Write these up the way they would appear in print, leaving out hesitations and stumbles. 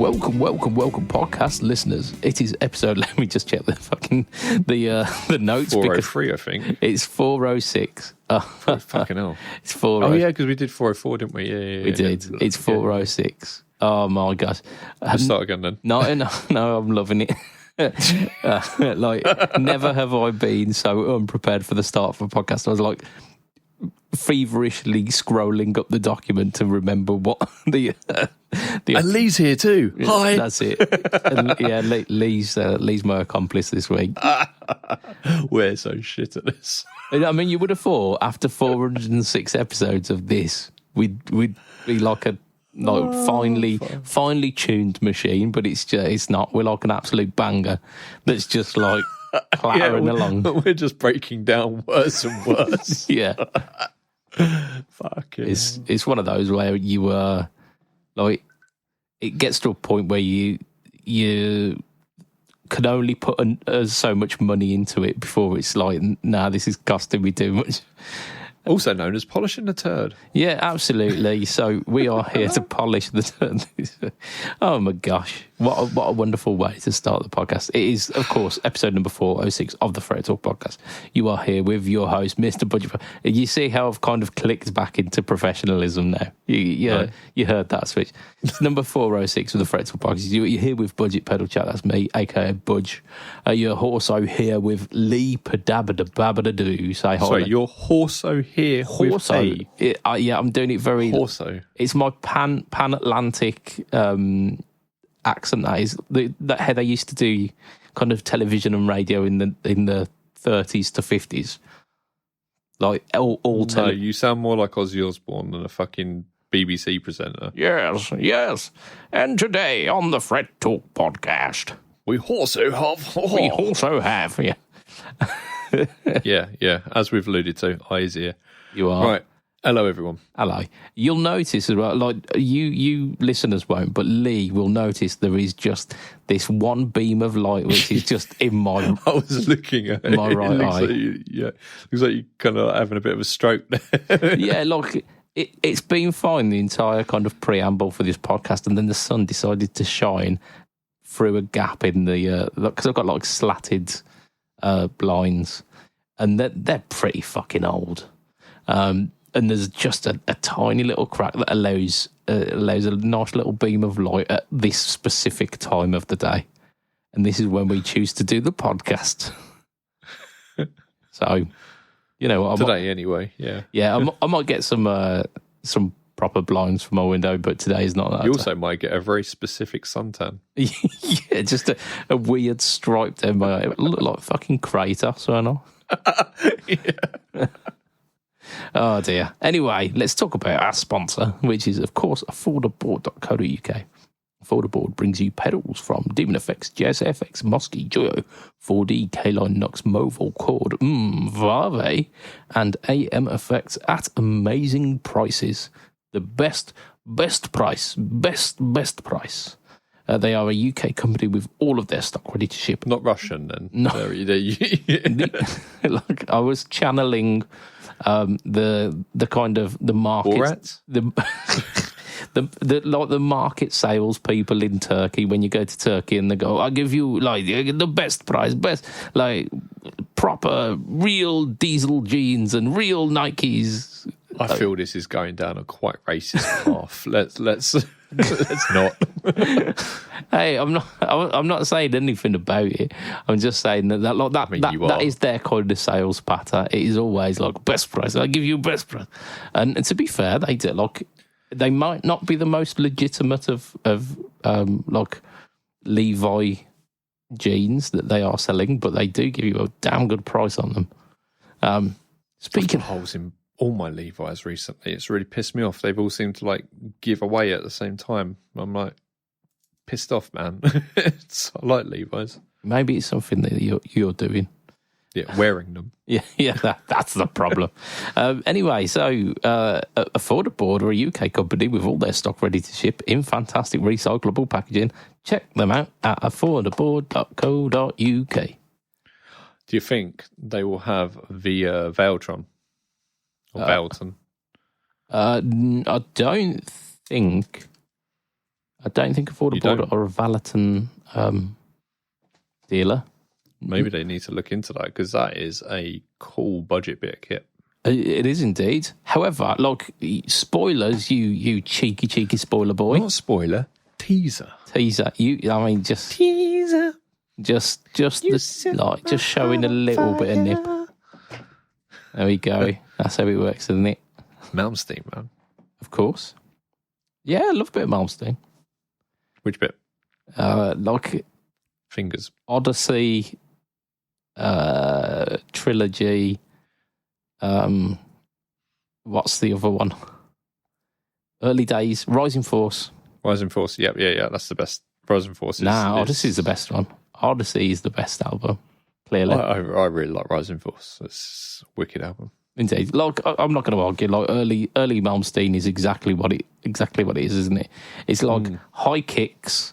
Welcome, podcast listeners. It is episode. Let me just check the notes. 403, I think. It's 406. Fucking hell. It's 4. Oh yeah, because we did 404, didn't we? Yeah. We did. It's 406. Oh my gosh. Let's start again then. No, I'm loving it. Never have I been so unprepared for the start of a podcast. I was like feverishly scrolling up the document to remember what the and Lee's here too. Hi. That's it. And, yeah, Lee's my accomplice this week. We're so shit at this. I mean, you would have thought after 406 episodes of this, we'd be like a finely tuned machine, but it's not. We're like an absolute banger that's just like clattering along. We're just breaking down worse and worse. Yeah. Fuck it. It's one of those where you like it gets to a point where you can only put so much money into it before it's like, nah, this is costing me too much. Also known as polishing the turd. Yeah, absolutely. So we are here to polish the turd. Oh my gosh. What a wonderful way to start the podcast. It is, of course, episode number 406 of the Freight Talk podcast. You are here with your host, Mr. BudgetPedal. You see how I've kind of clicked back into professionalism now. You heard that switch. It's number 406 of the Freight Talk podcast. You're here with BudgetPedalChap. That's me, aka Budge. You're also here with Lee Padabadababadoo. Say hi. Sorry, you're also here with a... Yeah, I'm doing it very... Horso. It's my pan-Atlantic... accent. That is that how they used to do kind of television and radio in the 30s to 50s. Like all No, you sound more like Ozzy Osbourne than a fucking BBC presenter. Yes. And today on the Freight Talk podcast, we also have. Yeah. yeah. As we've alluded to, eyes here. You are right. Hello, everyone. Hello. You'll notice as well, like you listeners won't, but Lee will notice there is just this one beam of light which is just in my. I was looking at my right eye. Looks like you're kind of having a bit of a stroke there. Yeah, like it's been fine the entire kind of preamble for this podcast, and then the sun decided to shine through a gap in the because I've got like slatted blinds, and they're pretty fucking old. And there's just a tiny little crack that allows a nice little beam of light at this specific time of the day. And this is when we choose to do the podcast. So, you know, anyway, yeah. Yeah, I might get some proper blinds for my window, but today is not that. You also might get a very specific suntan. Yeah, just a weird stripe down my eye. It look like fucking Kratos, I know. Yeah. Oh dear. Anyway, let's talk about our sponsor, which is, of course, affordaboard.co.uk. Affordaboard brings you pedals from Demon Effects, JSFX, Mosky, Joyo, 4D, K-Line, Nux, Movol, Chord, Vave, and AM Effects at amazing prices. The best price. They are a UK company with all of their stock ready to ship. Not Russian, then. No. Like, I was channeling the kind of the market, the market sales people in Turkey when you go to Turkey and they go, I'll give you like the best price, like proper real diesel jeans and real Nikes. I feel this is going down a quite racist path. Let's not. Hey, I'm not saying anything about it. I'm just saying that is their kind of sales pattern. It is always like best price. I give you best price. And to be fair, they do like they might not be the most legitimate of like Levi jeans that they are selling, but they do give you a damn good price on them. Speaking of holes in all my Levi's recently, it's really pissed me off. They've all seemed to like give away at the same time. I'm like pissed off, man. I like Levi's. Maybe it's something that you're doing. Yeah, wearing them. Yeah, that's the problem. Anyway, so Affordaboard are a UK company with all their stock ready to ship in fantastic recyclable packaging. Check them out at affordaboard.co.uk. Do you think they will have the Vailtron? Or Vailton? I don't think I don't think Affordable are a Valaton dealer. Maybe they need to look into that, because that is a cool budget bit of kit. It is indeed. However, like, spoilers, you cheeky spoiler boy. Not spoiler, teaser. Teaser. Just teaser. Just showing a little bit of nip. There we go. That's how it works, isn't it? Malmsteen, man. Of course. Yeah, I love a bit of Malmsteen. Which bit? Like Fingers. Odyssey, Trilogy. What's the other one? Early Days, Rising Force. Rising Force, yeah, that's the best. Rising Force Odyssey is the best one. Odyssey is the best album, clearly. I really like Rising Force. It's a wicked album. Indeed. Like, I'm not going to argue, like, early Malmsteen is exactly what it is, isn't it? It's like high kicks,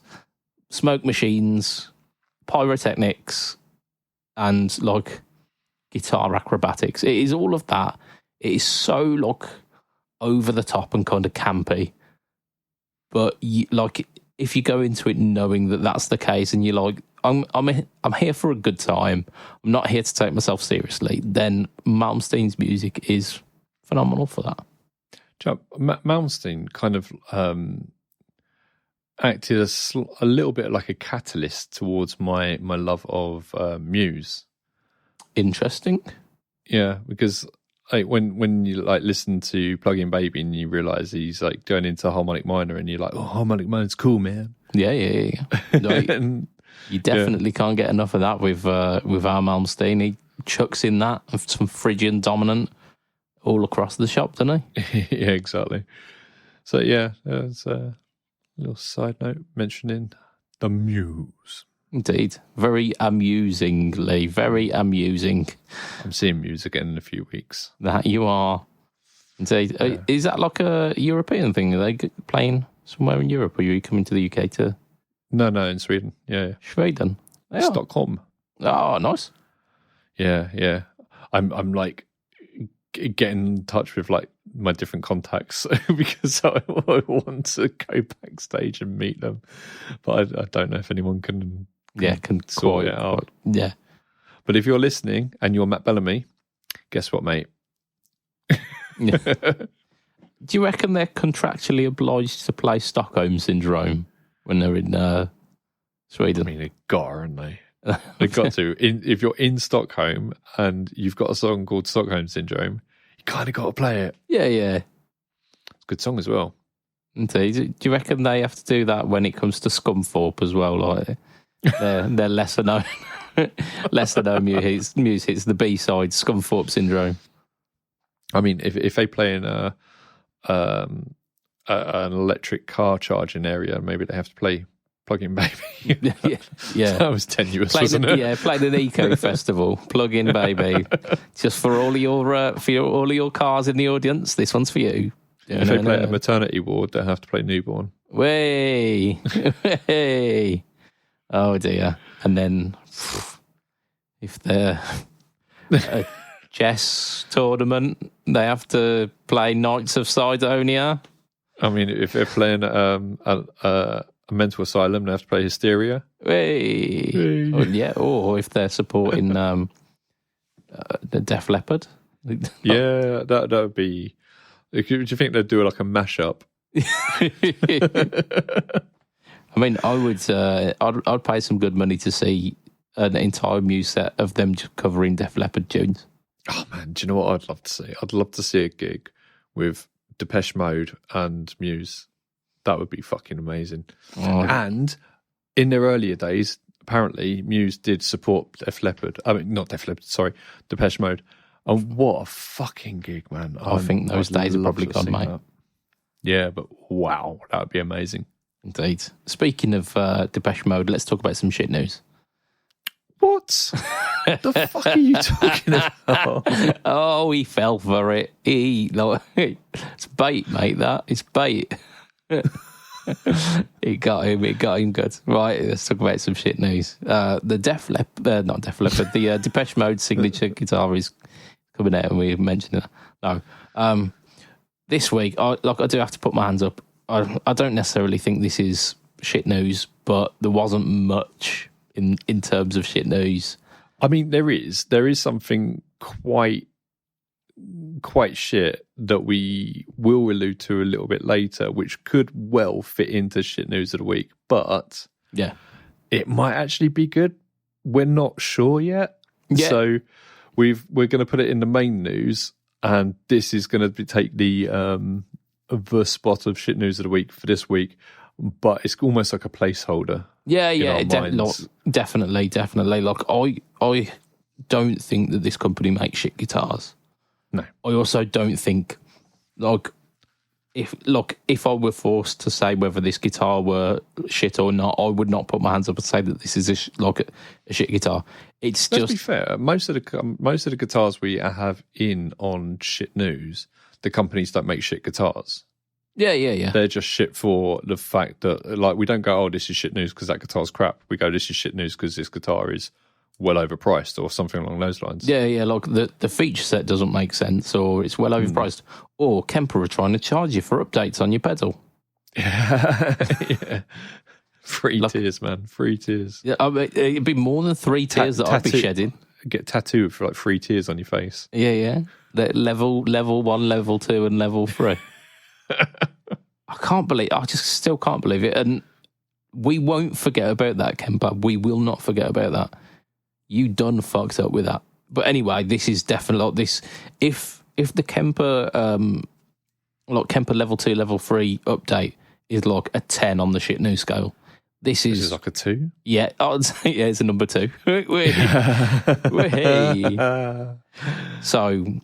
smoke machines, pyrotechnics, and like guitar acrobatics. It is all of that. It is so like over the top and kind of campy. But like, if you go into it knowing that that's the case, and you're like, I'm here for a good time, I'm not here to take myself seriously, then Malmsteen's music is phenomenal for that. Malmsteen kind of acted as a little bit like a catalyst towards my love of Muse. Interesting. Yeah, because like when you like listen to Plug-in Baby and you realise he's like going into harmonic minor, and you're like, oh, harmonic minor's cool, man. Yeah. Like, you definitely can't get enough of that with our Malmsteen. He chucks in that some Phrygian dominant all across the shop, doesn't he? Yeah, exactly. So yeah, it's a little side note mentioning the Muse. Indeed. Very very amusing. I'm seeing Muse again in a few weeks. That you are. Indeed. Yeah. Is that like a European thing? Are they playing somewhere in Europe, or are you coming to the UK to? No, in Sweden. Yeah. Sweden. Yeah. Stockholm. Oh, nice. Yeah. I'm like getting in touch with like my different contacts because I want to go backstage and meet them, but I don't know if anyone can sort it out. Yeah. But if you're listening and you're Matt Bellamy, guess what, mate? Yeah. Do you reckon they're contractually obliged to play Stockholm Syndrome when they're in Sweden? I mean, they got, aren't they? They've got to. If you're in Stockholm and you've got a song called Stockholm Syndrome, you kind of got to play it. Yeah. It's a good song as well. Indeed. Do you reckon they have to do that when it comes to Scunthorpe as well? Like they're lesser known. Lesser known Muse hits the B-side, Scunthorpe Syndrome. I mean, if they play in an electric car charging area, maybe they have to play Plug-in Baby. Yeah. That was tenuous, wasn't it? Yeah, played an eco festival, Plug-in Baby, just for all of your cars in the audience. This one's for you. If they play at a maternity ward, they have to play Newborn. Way. Oh dear. And then if they're a chess tournament, they have to play Knights of Sidonia. I mean, if they're playing a mental asylum, they have to play Hysteria. Hey. Oh, yeah, or if they're supporting the Def Leppard. Yeah, that would be. Do you think they'd do like a mashup? I mean, I would. I'd pay some good money to see an entire Muse set of them just covering Def Leppard tunes. Oh man, do you know what I'd love to see? I'd love to see a gig with Depeche Mode and Muse. That would be fucking amazing. Oh. And in their earlier days, apparently Muse did support Def Leppard. I mean, not Def Leppard. Sorry, Depeche Mode. And what a fucking gig, man! I think those days are probably gone, mate. That. Yeah, but wow, that would be amazing. Indeed. Speaking of Depeche Mode, let's talk about some shit news. What? The fuck are you talking about? Oh, he fell for it. It's bait, mate, that. It's bait. It got him good. Right, let's talk about some shit news. The the Depeche Mode signature guitar is coming out, and we mentioned it. No. This week, I do have to put my hands up. I don't necessarily think this is shit news, but there wasn't much in terms of shit news. I mean, there is something quite shit that we will allude to a little bit later, which could well fit into shit news of the week, but yeah, it might actually be good. We're not sure yet. Yeah. So we're going to put it in the main news, and this is going to take the spot of shit news of the week for this week, but it's almost like a placeholder. Yeah, definitely. Like I don't think that this company makes shit guitars. No. I also don't think, if I were forced to say whether this guitar were shit or not, I would not put my hands up and say that this is a shit guitar. Let's be fair. Most of the guitars we have in on shit news, the companies don't make shit guitars. Yeah. They're just shit for the fact that, like, we don't go, oh, this is shit news because that guitar's crap. We go, this is shit news because this guitar is well overpriced or something along those lines. Yeah, like the feature set doesn't make sense, or it's well overpriced, or Kemper are trying to charge you for updates on your pedal. Yeah. Free tiers, man. Free tiers. Yeah, I mean, it'd be more than 3 tiers that I'd be shedding. Get tattooed for like 3 tiers on your face. Yeah. Level 1, level 2, and level 3. I just still can't believe it. And we won't forget about that, Kemper. We will not forget about that. You done fucked up with that. But anyway, this is definitely like this. If the Kemper Kemper level 2, level 3 update is like a 10 on the shit news scale, this is like a 2? Yeah, I'd say it's a number 2. So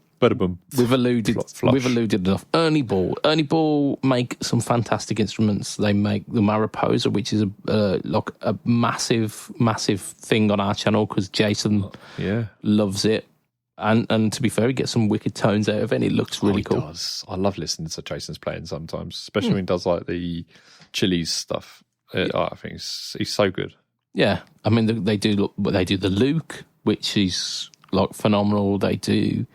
we've alluded enough. Ernie Ball make some fantastic instruments. They make the Mariposa, which is a massive thing on our channel because Jason loves it. And to be fair, he gets some wicked tones out of it, and it looks really cool. Does. I love listening to Jason's playing sometimes, especially when he does like the Chili's stuff. I think he's so good. Yeah, I mean they do the Luke, which is like phenomenal. They do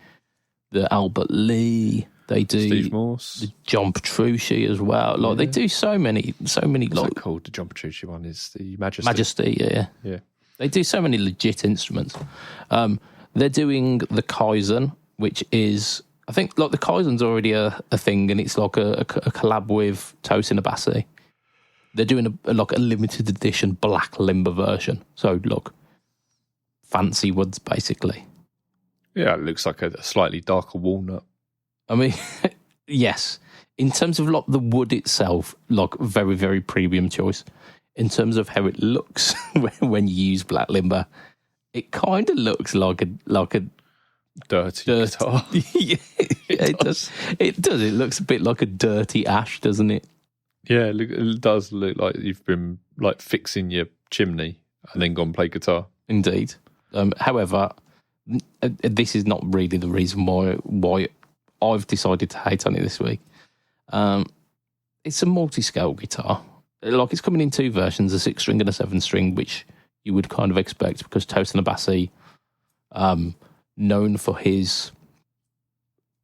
the Albert Lee. They do Steve Morse, the John Petrucci as well. Like they do so many. What's that called? The John Petrucci one is the Majesty. Yeah. They do so many legit instruments. They're doing the Kaizen, which is, I think, like the Kaizen's already a thing, and it's like a collab with Tosin Abasi. They're doing a limited edition black limber version. So, look, fancy woods, basically. Yeah, it looks like a slightly darker walnut. I mean, yes. In terms of like the wood itself, like very, very premium choice. In terms of how it looks when you use black limber, it kind of looks like a dirty guitar. Yeah, it does. It does. It looks a bit like a dirty ash, doesn't it? Yeah, it does look like you've been like fixing your chimney and then gone play guitar. Indeed. However, this is not really the reason why I've decided to hate on it this week. It's a multi-scale guitar. Like, it's coming in 2 versions, a 6-string and a 7-string, which you would kind of expect because Tosin Abasi, known for his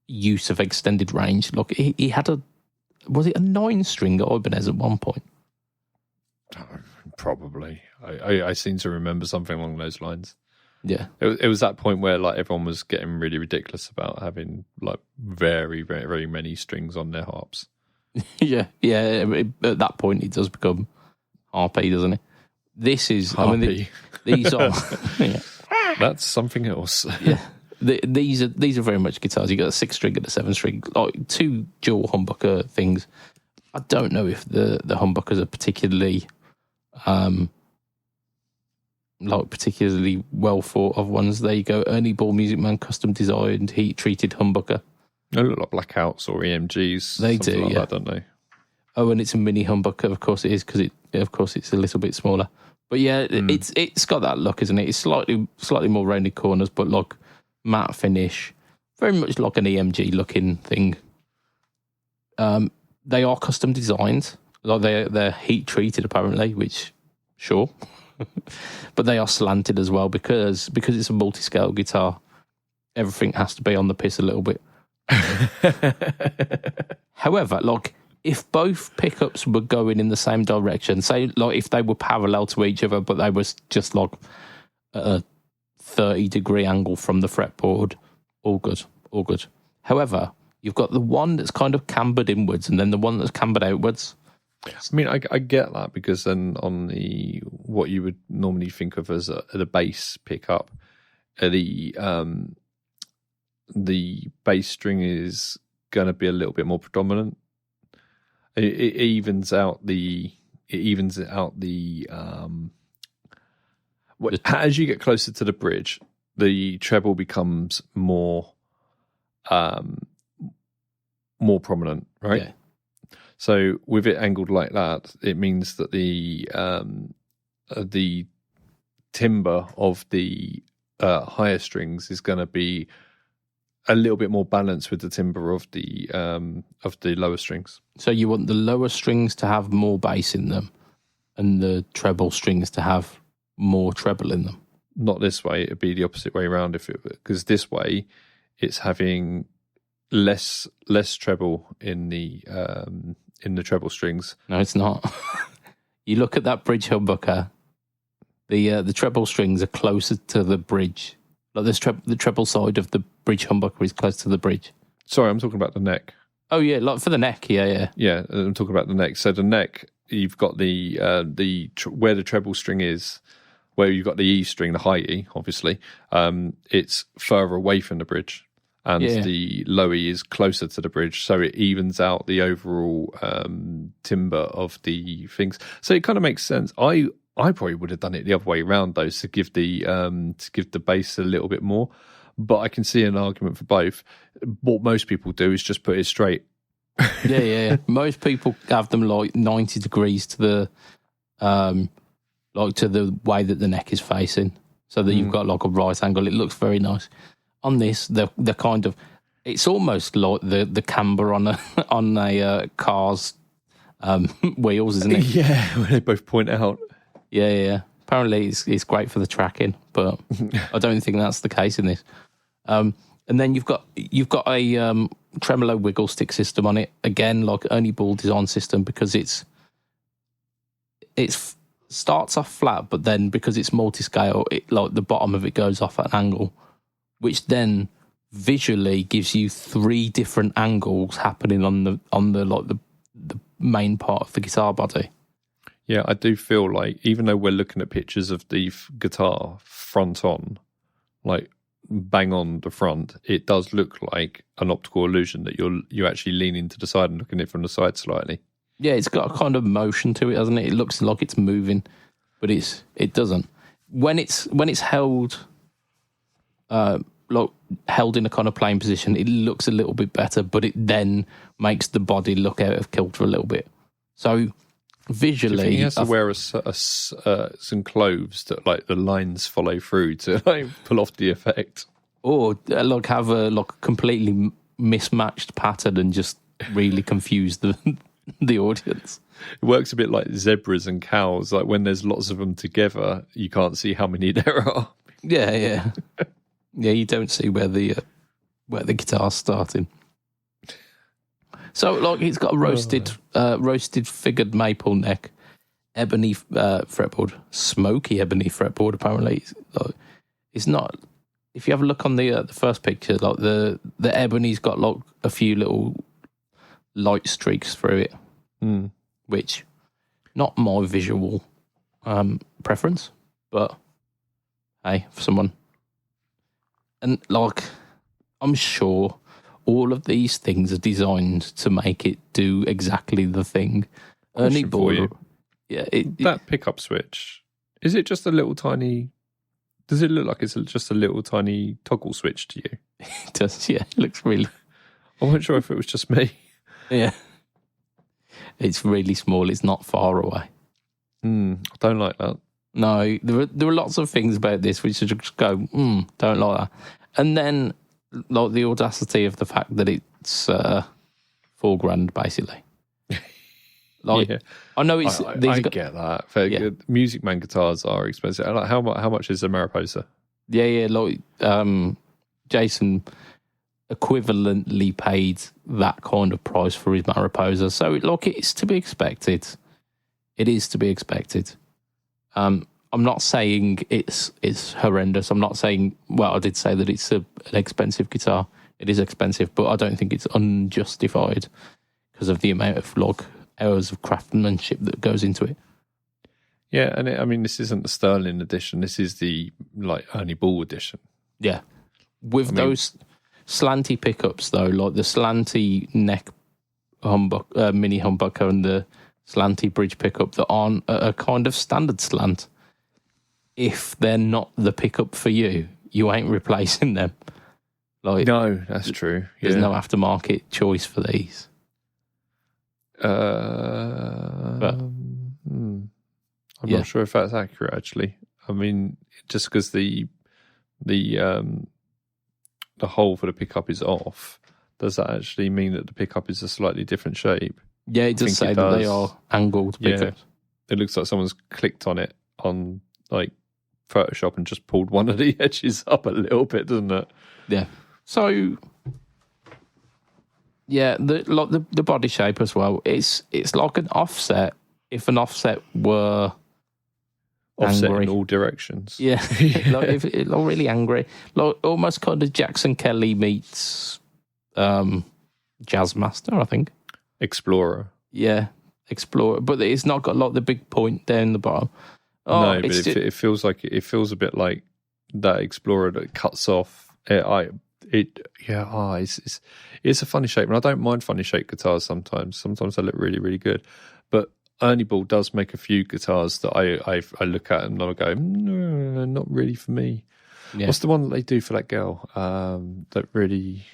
use of extended range. Look, he had was it a 9-string at Ibanez at one point? Probably. I seem to remember something along those lines. Yeah. It was that point where like everyone was getting really ridiculous about having like very, very, very many strings on their harps. Yeah. At that point, it does become harpy, doesn't it? This is harpy. I mean, these are. Yeah. That's something else. Yeah. These are very much guitars. You got a 6-string and a 7-string, like 2 dual humbucker things. I don't know if the humbuckers are particularly, particularly well thought of ones. There you go, Ernie Ball Music Man custom designed heat treated humbucker. They look like Blackouts or EMGs. They do, like that, don't they? Oh, and it's a mini humbucker. Of course it is, because it's a little bit smaller. But yeah, it's got that look, isn't it? It's slightly more rounded corners, but like matte finish, very much like an EMG looking thing. They are custom designed, like they're heat treated apparently, which sure, but they are slanted as well because it's a multi-scale guitar. Everything has to be on the piss a little bit. However, like if both pickups were going in the same direction, say like if they were parallel to each other, but they were just like at a 30-degree angle from the fretboard, all good, all good. However, you've got the one that's kind of cambered inwards and then the one that's cambered outwards. I mean, I get that, because then on what you would normally think of as the bass pickup, the bass string is going to be a little bit more predominant. It evens out the as you get closer to the bridge, the treble becomes more prominent, right? Yeah. So with it angled like that, it means that the timbre of the higher strings is going to be a little bit more balanced with the timbre of the lower strings. So you want the lower strings to have more bass in them, and the treble strings to have more treble in them. Not this way; it'd be the opposite way around. Because this way, it's having less treble in the treble strings. No, it's not. You look at that bridge humbucker. The treble strings are closer to the bridge. Like the treble side of the bridge humbucker is close to the bridge. Sorry, I'm talking about the neck. Oh yeah, like for the neck, yeah. Yeah, I'm talking about the neck. So the neck, you've got the where the treble string is, where you've got the E string, the high E, obviously. It's further away from the bridge, and the low E is closer to the bridge, so it evens out the overall timbre of the things. So it kind of makes sense. I probably would have done it the other way around, though, to give the bass a little bit more. But I can see an argument for both. What most people do is just put it straight. Yeah. Most people have them like 90 degrees to the to the way that the neck is facing, so that you've got like a right angle. It looks very nice. On this, they're kind of, it's almost like the camber on a car's wheels, isn't it? Yeah, when they both point out. Yeah. Apparently, it's great for the tracking, but I don't think that's the case in this. And then you've got a tremolo wiggle stick system on it. Again, like Ernie Ball design system, because it starts off flat, but then because it's multi-scale, like the bottom of it goes off at an angle, which then visually gives you 3 different angles happening on the main part of the guitar body. Yeah, I do feel like, even though we're looking at pictures of the guitar front on, like bang on the front, it does look like an optical illusion that you're actually leaning to the side and looking at it from the side slightly. Yeah, it's got a kind of motion to it, hasn't it? It looks like it's moving, but it doesn't. When it's held, held in a kind of plain position, it looks a little bit better, but it then makes the body look out of kilter a little bit. So visually, he has to wear some clothes that like the lines follow through to like pull off the effect, or like have a completely mismatched pattern and just really confuse the audience. It works a bit like zebras and cows. Like when there's lots of them together, you can't see how many there are. Yeah. Yeah, you don't see where the guitar's starting. So, like, it's got a roasted figured maple neck, ebony fretboard, smoky ebony fretboard. Apparently, it's not. If you have a look on the first picture, like the ebony's got like a few little light streaks through it, which not my visual preference, but hey, for someone, and like, I'm sure all of these things are designed to make it do exactly the thing. Ernie Ball, yeah. That pickup switch, is it just a little tiny? Does it look like it's just a little tiny toggle switch to you? It does, yeah. It looks really. I wasn't sure if it was just me. Yeah, it's really small. It's not far away. I don't like that. No, there are lots of things about this which just go, don't like that. And then, like, the audacity of the fact that it's $4,000 basically. Like, yeah. I know it's. I get that. Good. Music Man guitars are expensive. Like, how much is a Mariposa? Yeah. Like Jason equivalently paid that kind of price for his Mariposa. So, look, it's to be expected. It is to be expected. I'm not saying it's horrendous. I'm not saying, well, I did say that it's an expensive guitar. It is expensive, but I don't think it's unjustified because of the amount of hours of craftsmanship that goes into it. Yeah, and I mean, this isn't the Sterling edition. This is the Ernie Ball edition. Yeah, with those slanty pickups though, like the slanty neck mini humbucker and the slanty bridge pickup that aren't a kind of standard slant. If they're not the pickup for you, you ain't replacing them. No, that's true. There's no aftermarket choice for these. I'm not sure if that's accurate, actually. I mean, just because the hole for the pickup is off, does that actually mean that the pickup is a slightly different shape? Yeah, it does say that they are angled pickups. It looks like someone's clicked on it on Photoshop and just pulled one of the edges up a little bit, doesn't it? Yeah. So, yeah, the body shape as well. It's like an offset. If an offset were offset angry. In all directions. Yeah, if really angry, almost kind of Jackson Kelly meets Jazzmaster, I think. Explorer. Yeah, Explorer, but it's not got the big point down the bottom. No, but it feels a bit like that Explorer that cuts off. It's a funny shape, and I don't mind funny shaped guitars sometimes. Sometimes they look really, really good. But Ernie Ball does make a few guitars that I look at and I'll go, no, not really for me. Yeah. What's the one that they do for that girl? That really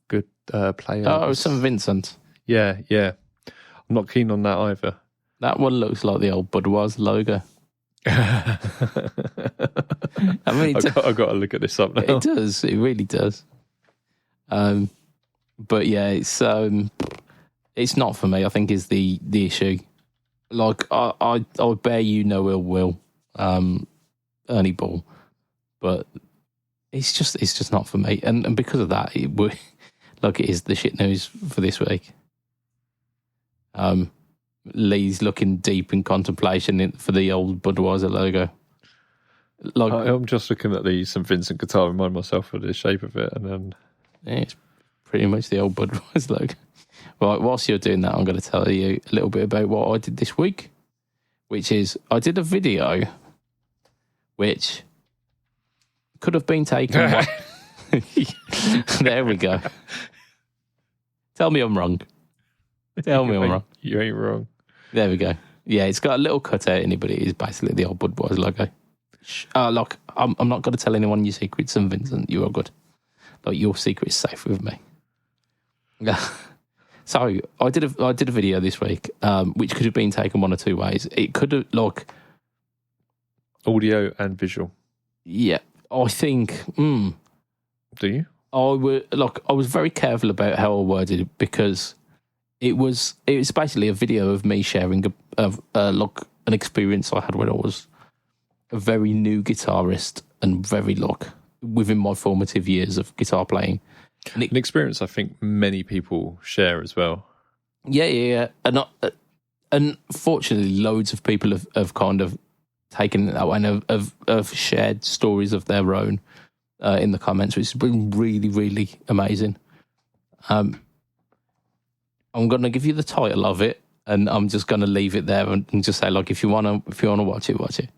good player. Oh, St. Vincent. Yeah. I'm not keen on that either. That one looks like the old Budweiser logo. I mean, I've got to look at this up now. It does. It really does. But yeah, it's not for me. I think is the issue. I bear you no ill will, Ernie Ball, but it's just not for me. And because of that, it is the shit news for this week. Lee's looking deep in contemplation for the old Budweiser logo. I'm just looking at the St. Vincent guitar, remind myself of the shape of it, and then it's pretty much the old Budweiser logo. Right, whilst you're doing that, I'm going to tell you a little bit about what I did this week, which is I did a video which could have been taken. There we go. Tell me I'm wrong. Tell me I'm wrong. You ain't wrong. There we go. Yeah, it's got a little cutout in it, but it is basically the old Budweiser logo. Look, I'm not going to tell anyone your secrets, St. Vincent. You are good. Your secret is safe with me. So I did a video this week, which could have been taken one or two ways. It could have audio and visual. Yeah, I think. Do you? I was very careful about how I worded it because it was basically a video of me sharing an experience I had when I was a very new guitarist and very within my formative years of guitar playing. An experience I think many people share as well. Yeah. And fortunately, loads of people have kind of taken it that way and have shared stories of their own in the comments, which has been really, really amazing. I'm going to give you the title of it, and I'm just going to leave it there and just say, if you want to watch it, watch it.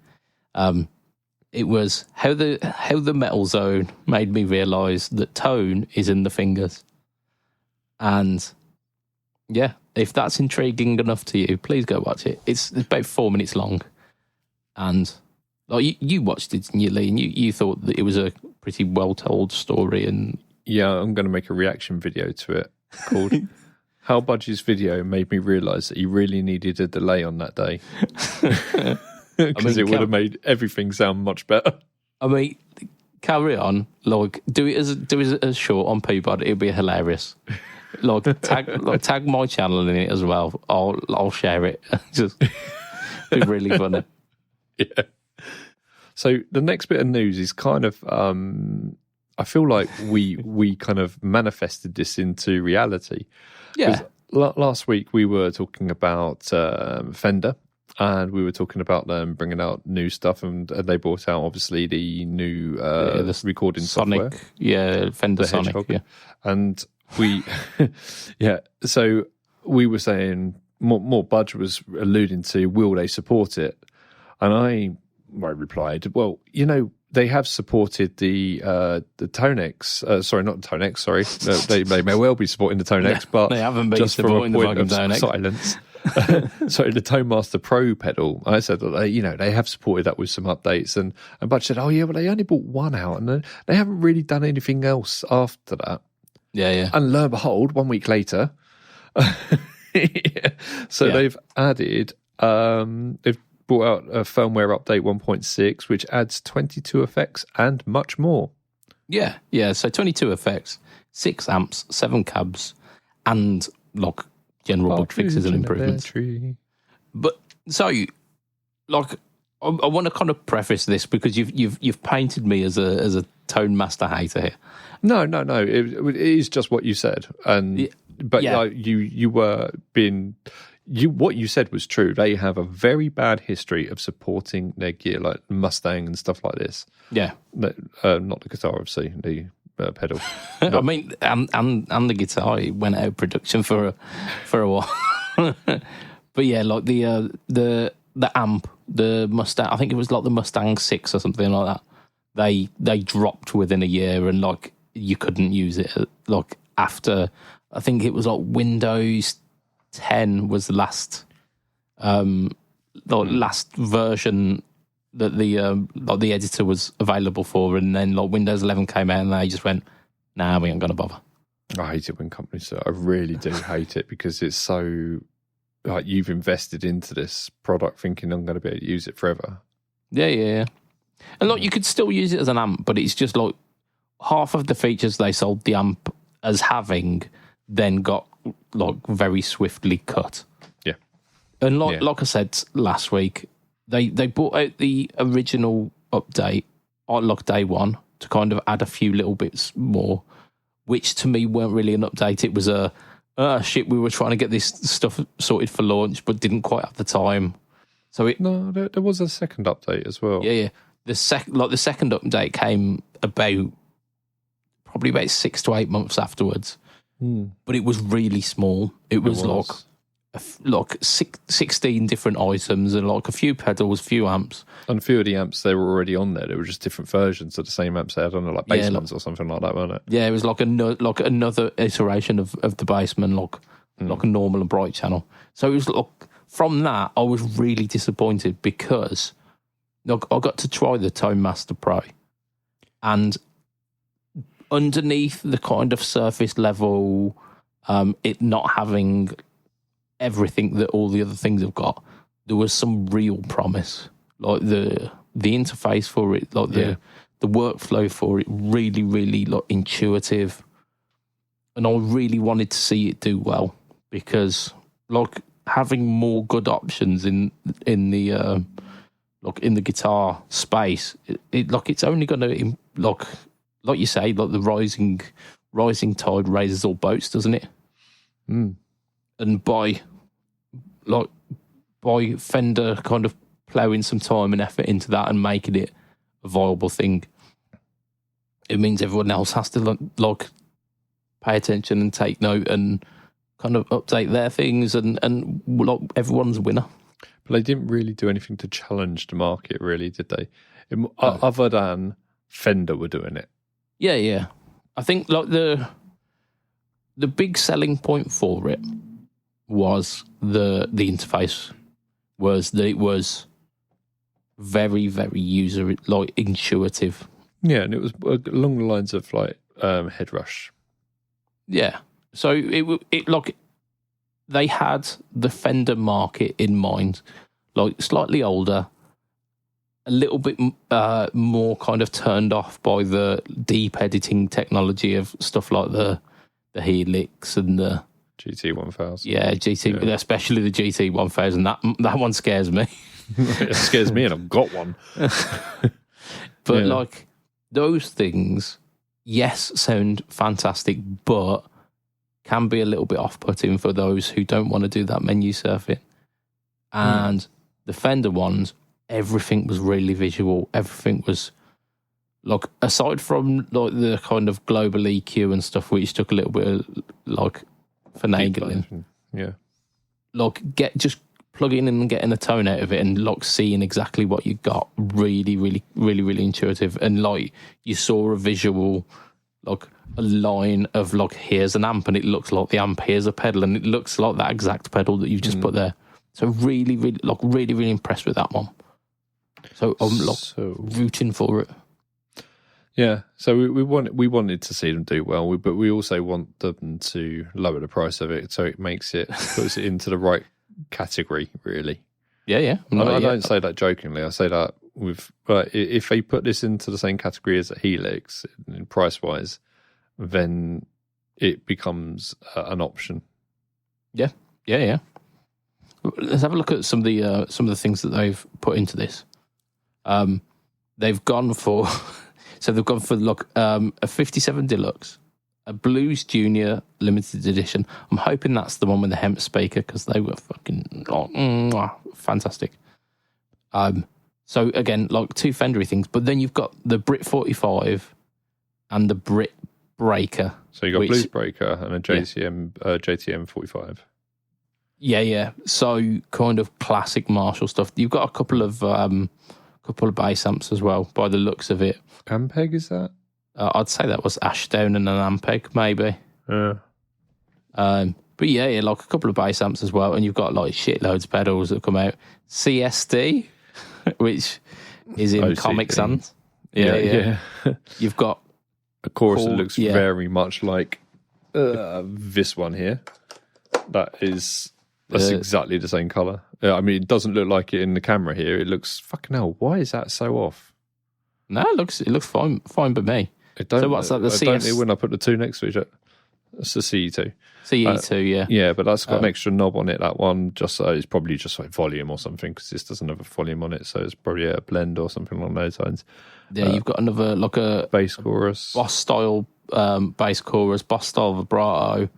It was how the metal zone made me realise that tone is in the fingers. And yeah, if that's intriguing enough to you, please go watch it. It's about 4 minutes long. And you watched it, didn't you, Lee? And you thought that it was a pretty well-told story. And yeah, I'm going to make a reaction video to it called How Budgie's Video Made Me Realise That He Really Needed a Delay on That Day. Because it would have made everything sound much better. I mean, carry on. Do it as short on PBOD. It'd be hilarious. Tag my channel in it as well. I'll share it. Just be really funny. Yeah. So the next bit of news is kind of I feel like we kind of manifested this into reality. Yeah. Last week we were talking about Fender, and we were talking about them bringing out new stuff, and they brought out obviously the new the recording Sonic, software. Fender the Sonic, Hedgehog. yeah. And we, so we were saying, more Budge was alluding to, will they support it? And I replied, well, they have supported the Tonex. Sorry, not the Tonex. Sorry, they may well be supporting the Tonex, but they haven't been just supporting from a the point fucking of Tonex. silence. Sorry, the ToneMaster Pro pedal. I said that they have supported that with some updates, and Budge said, oh yeah, well they only brought one out, and they haven't really done anything else after that. Yeah. And lo and behold, 1 week later, they've added, they've brought out a firmware update 1.6, which adds 22 effects and much more. Yeah. So 22 effects, 6 amps, 7 cabs, and general bug fixes and improvements. But so, I want to kind of preface this because you've painted me as a ToneMaster hater here. No. It is just what you said, and you were being. What you said was true. They have a very bad history of supporting their gear, like Mustang and stuff like this. Yeah, not the guitar, obviously, the pedal. I mean, and the guitar went out of production for a while. But yeah, like the amp, the Mustang. I think it was like the Mustang 6 or something like that. They dropped within a year, and you couldn't use it. After, I think it was Windows 10 was the last last version that the editor was available for, and then Windows 11 came out, and they just went, "Nah, we ain't gonna bother." I hate it when companies do it. I really do hate it because it's so you've invested into this product thinking I'm going to be able to use it forever. Yeah. And you could still use it as an amp, but it's just half of the features they sold the amp as having then got very swiftly cut. Yeah. And like I said last week, they brought out the original update on day one to kind of add a few little bits more, which to me weren't really an update. It was we were trying to get this stuff sorted for launch, but didn't quite have the time. So there was a second update as well. Yeah. The second update came probably about 6 to 8 months afterwards. But it was really small. It was 16 different items and a few pedals, few amps. And a few of the amps, they were already on there. They were just different versions of the same amps they had on bass ones or something like that, weren't it? Yeah, it was another iteration of the Bassman, a normal and bright channel. So it was from that, I was really disappointed because I got to try the ToneMaster Pro, and underneath the kind of surface level, it not having everything that all the other things have got, there was some real promise. The interface for it, the workflow for it, really, really intuitive. And I really wanted to see it do well because having more good options in the guitar space, it's only going to like you say, the rising tide raises all boats, doesn't it? And by Fender kind of ploughing some time and effort into that and making it a viable thing, it means everyone else has to pay attention and take note and kind of update their things, and everyone's a winner. But they didn't really do anything to challenge the market, really, did they? Other than Fender were doing it. Yeah. I think the big selling point for it was the interface, was that it was very, very intuitive. Yeah, and it was along the lines of head rush. Yeah. So it they had the Fender market in mind, slightly older, a little bit more kind of turned off by the deep editing technology of stuff like the Helix and the GT1000. Yeah, especially the GT1000. That one scares me. It scares me, and I've got one. But those things, yes, sound fantastic, but can be a little bit off-putting for those who don't want to do that menu surfing. And the Fender ones, everything was really visual. Everything was, like, aside from like the kind of global EQ and stuff, which took a little bit of like finagling. Yeah. Like, just plugging in and getting a tone out of it and like seeing exactly what you got. Really, really, really, really intuitive. And like you saw a visual, like a line of like, here's an amp and it looks like the amp, here's a pedal and it looks like that exact pedal that you've just put there. So really, really, like really, really impressed with that one. So I'm like rooting for it. Yeah, so we wanted to see them do well, but we also want them to lower the price of it, so it puts it into the right category, really. Yeah. I don't say that jokingly. I say that if they put this into the same category as a Helix, price wise, then it becomes an option. Yeah. Let's have a look at some of the things that they've put into this. They've gone for like a 57 Deluxe, a Blues Junior limited edition. I'm hoping that's the one with the hemp speaker because they were fucking fantastic. So again, like two Fendery things, but then you've got the Brit 45 and the Brit Breaker. So you got Blues Breaker and a JTM 45. Yeah. So kind of classic Marshall stuff. You've got a couple of bass amps as well, by the looks of it. Ampeg, is that? I'd say that was Ashdown and an Ampeg, maybe. Yeah. But yeah, like a couple of bass amps as well, and you've got like shitloads of pedals that come out. CSD, which is in OCD. Comic Sans. Yeah. You've got a chorus that looks very much like this one here. That's exactly the same colour. I mean, it doesn't look like it in the camera here. It looks fucking hell. Why is that so off? No, it looks fine by me. So what's that? When I put the two next to each other, it's the CE2. CE2, yeah. Yeah, but that's got an extra knob on it. That one, it's probably just like volume or something because this doesn't have a volume on it. So it's probably a blend or something along those lines. Yeah, you've got another like a bass chorus, Boss style bass chorus, Boss style vibrato.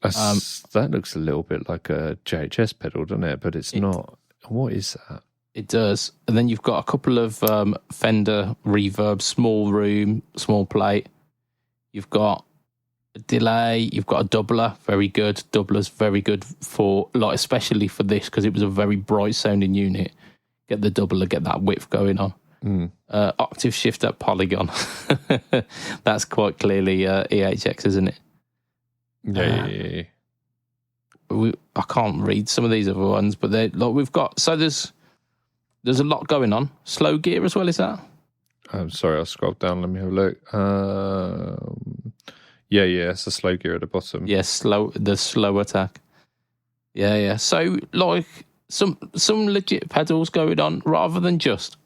That looks a little bit like a JHS pedal, doesn't it? But it's not. What is that? It does. And then you've got a couple of Fender reverb, small room, small plate. You've got a delay. You've got a doubler, very good. Doubler's very good for, like, especially for this because it was a very bright sounding unit. Get the doubler, get that width going on. Octave shift at Polygon. That's quite clearly EHX, isn't it? Yeah. I can't read some of these other ones, but they like we've got. So there's a lot going on. Slow gear as well, is that? I'm sorry, I'll scroll down. Let me have a look. Yeah, it's a slow gear at the bottom. Yeah, the slow attack. Yeah. So like some legit pedals going on rather than just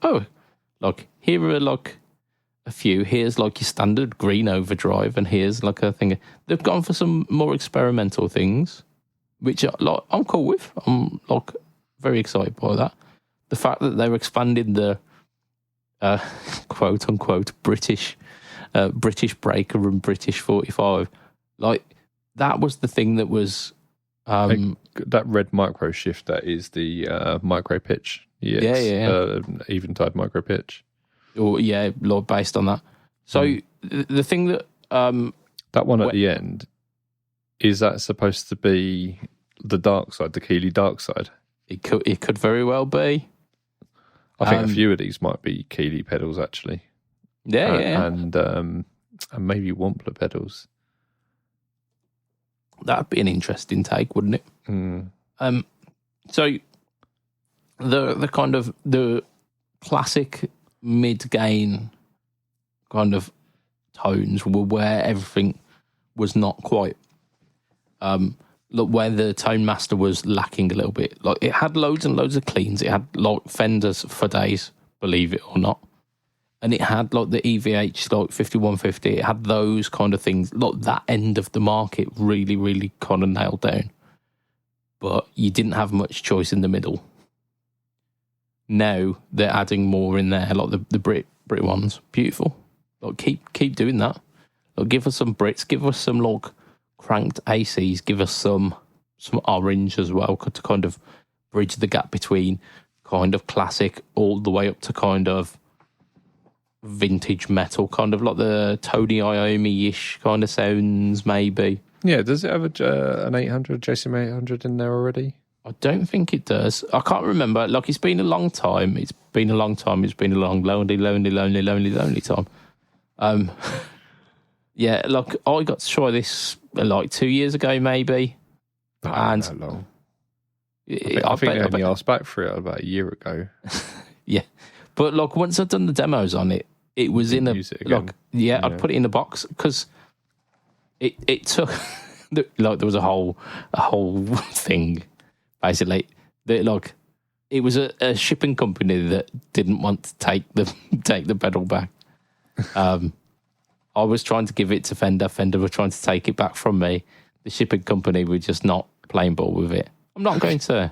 like here are like a few. Here's like your standard green overdrive, and here's like a thing. They've gone for some more experimental things, which like I'm cool with. I'm like very excited by that. The fact that they're expanding the quote unquote British breaker and British 45, like that was the thing that was that red micro shift. That is the micro pitch. Eventide micro pitch. Or Lord, based on that. So the thing that that one at the end, is that supposed to be the dark side, the Keeley dark side? It could very well be. I think a few of these might be Keeley pedals actually. Yeah. And maybe Wampler pedals. That'd be an interesting take, wouldn't it? So the kind of the classic mid-gain kind of tones were where everything was not quite where the Tone Master was lacking a little bit. Like it had loads and loads of cleans. It had like Fenders for days, believe it or not. And it had like the EVH like 5150. It had those kind of things. Like that end of the market really, really kind of nailed down. But you didn't have much choice in the middle. Now they're adding more in there, like the Brit ones. Beautiful. Like, keep doing that. Like, give us some Brits, give us some like cranked ACs, give us some orange as well to kind of bridge the gap between kind of classic all the way up to kind of vintage metal, kind of like the Tony Iommi-ish kind of sounds, maybe. Yeah, does it have an 800, JCM 800 in there already? I don't think it does. I can't remember. Like, it's been a long time. It's been a long, lonely time. Yeah, like, I got to try this like 2 years ago, maybe. And that long. I think I only asked back for it about a year ago. Yeah. But, like, once I'd done the demos on it, it was in a... Like, I'd put it in a box because it took... like, there was a whole thing, basically. That, like, it was a shipping company that didn't want to take the pedal back. I was trying to give it to Fender. Fender were trying to take it back from me. The shipping company were just not playing ball with it. I'm not going to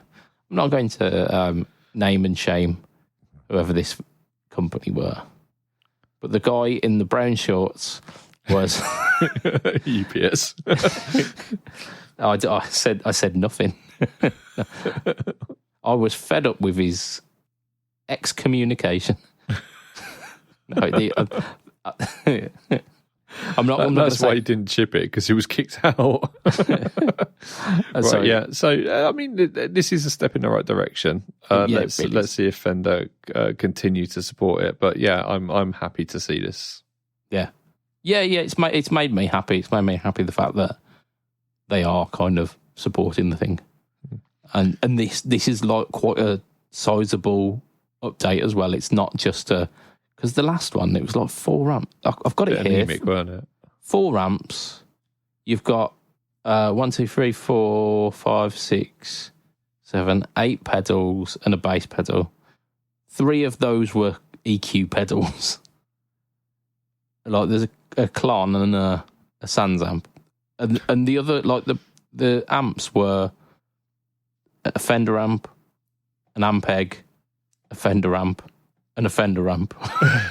name and shame whoever this company were, but the guy in the brown shorts was UPS. I said nothing. I was fed up with his excommunication. No, That's why he didn't ship it, because he was kicked out. Right, yeah. So I mean, this is a step in the right direction. Let's see if Fender continue to support it. But yeah, I'm happy to see this. Yeah. It's made me happy. It's made me happy the fact that they are kind of supporting the thing, and this is like quite a sizable update as well. It's not just because the last one, it was like 4 amps. I've got it here. Anemic, weren't it? 4 amps. You've got 1, 2, 3, 4, 5, 6, 7, 8 pedals and a bass pedal. 3 of those were EQ pedals. Like, there's a Klon and a Sans amp. And the other, like, the amps were a Fender amp, an Ampeg, a Fender amp, and a Fender amp.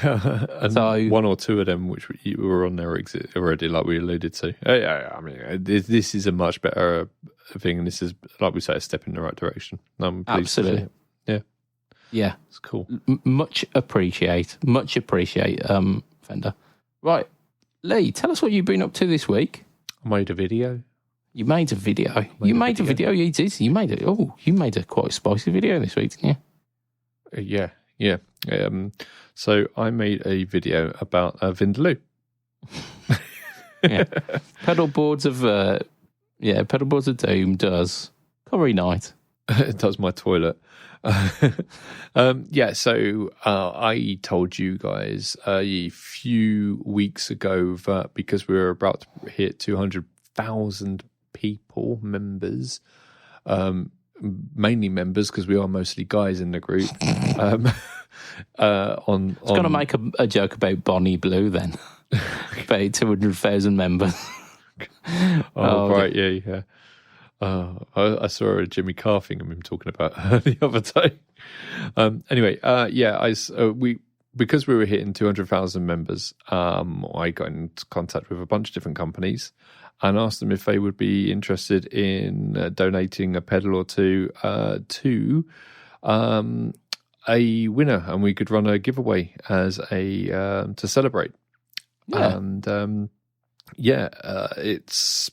And so 1 or 2 of them, which were on their exit already, like we alluded to. I mean, this is a much better thing, and this is, like we say, a step in the right direction. I'm pleased to see it. Yeah, it's cool. Much appreciate, Fender. Right, Lee, tell us what you've been up to this week. I made a video. You made a video. You made a video. You did. You made it. Oh, you made a quite spicy video this week, didn't you? Yeah. So I made a video about Vindaloo. Yeah. Pedal Boards of Doom does Curry Night. It does my toilet. So I told you guys a few weeks ago that because we were about to hit 200,000 members, mainly members because we are mostly guys in the group. It's going to make a joke about Bonnie Blue then. About 200,000 members. Right, yeah. I saw a Jimmy Carr thing of him talking about her the other day. Because we were hitting 200,000 members, I got into contact with a bunch of different companies and asked them if they would be interested in donating a pedal or two to a winner, and we could run a giveaway as to celebrate. Yeah. And it's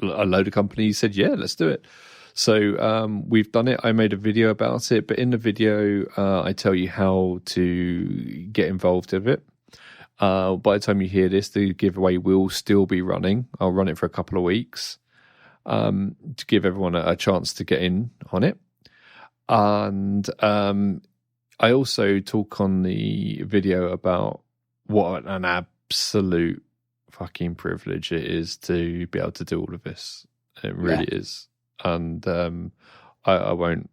a load of companies said, yeah, let's do it. So we've done it. I made a video about it, but in the video, I tell you how to get involved with it. By the time you hear this, the giveaway will still be running. I'll run it for a couple of weeks to give everyone a chance to get in on it. And I also talk on the video about what an absolute fucking privilege it is to be able to do all of this. It really is. And I won't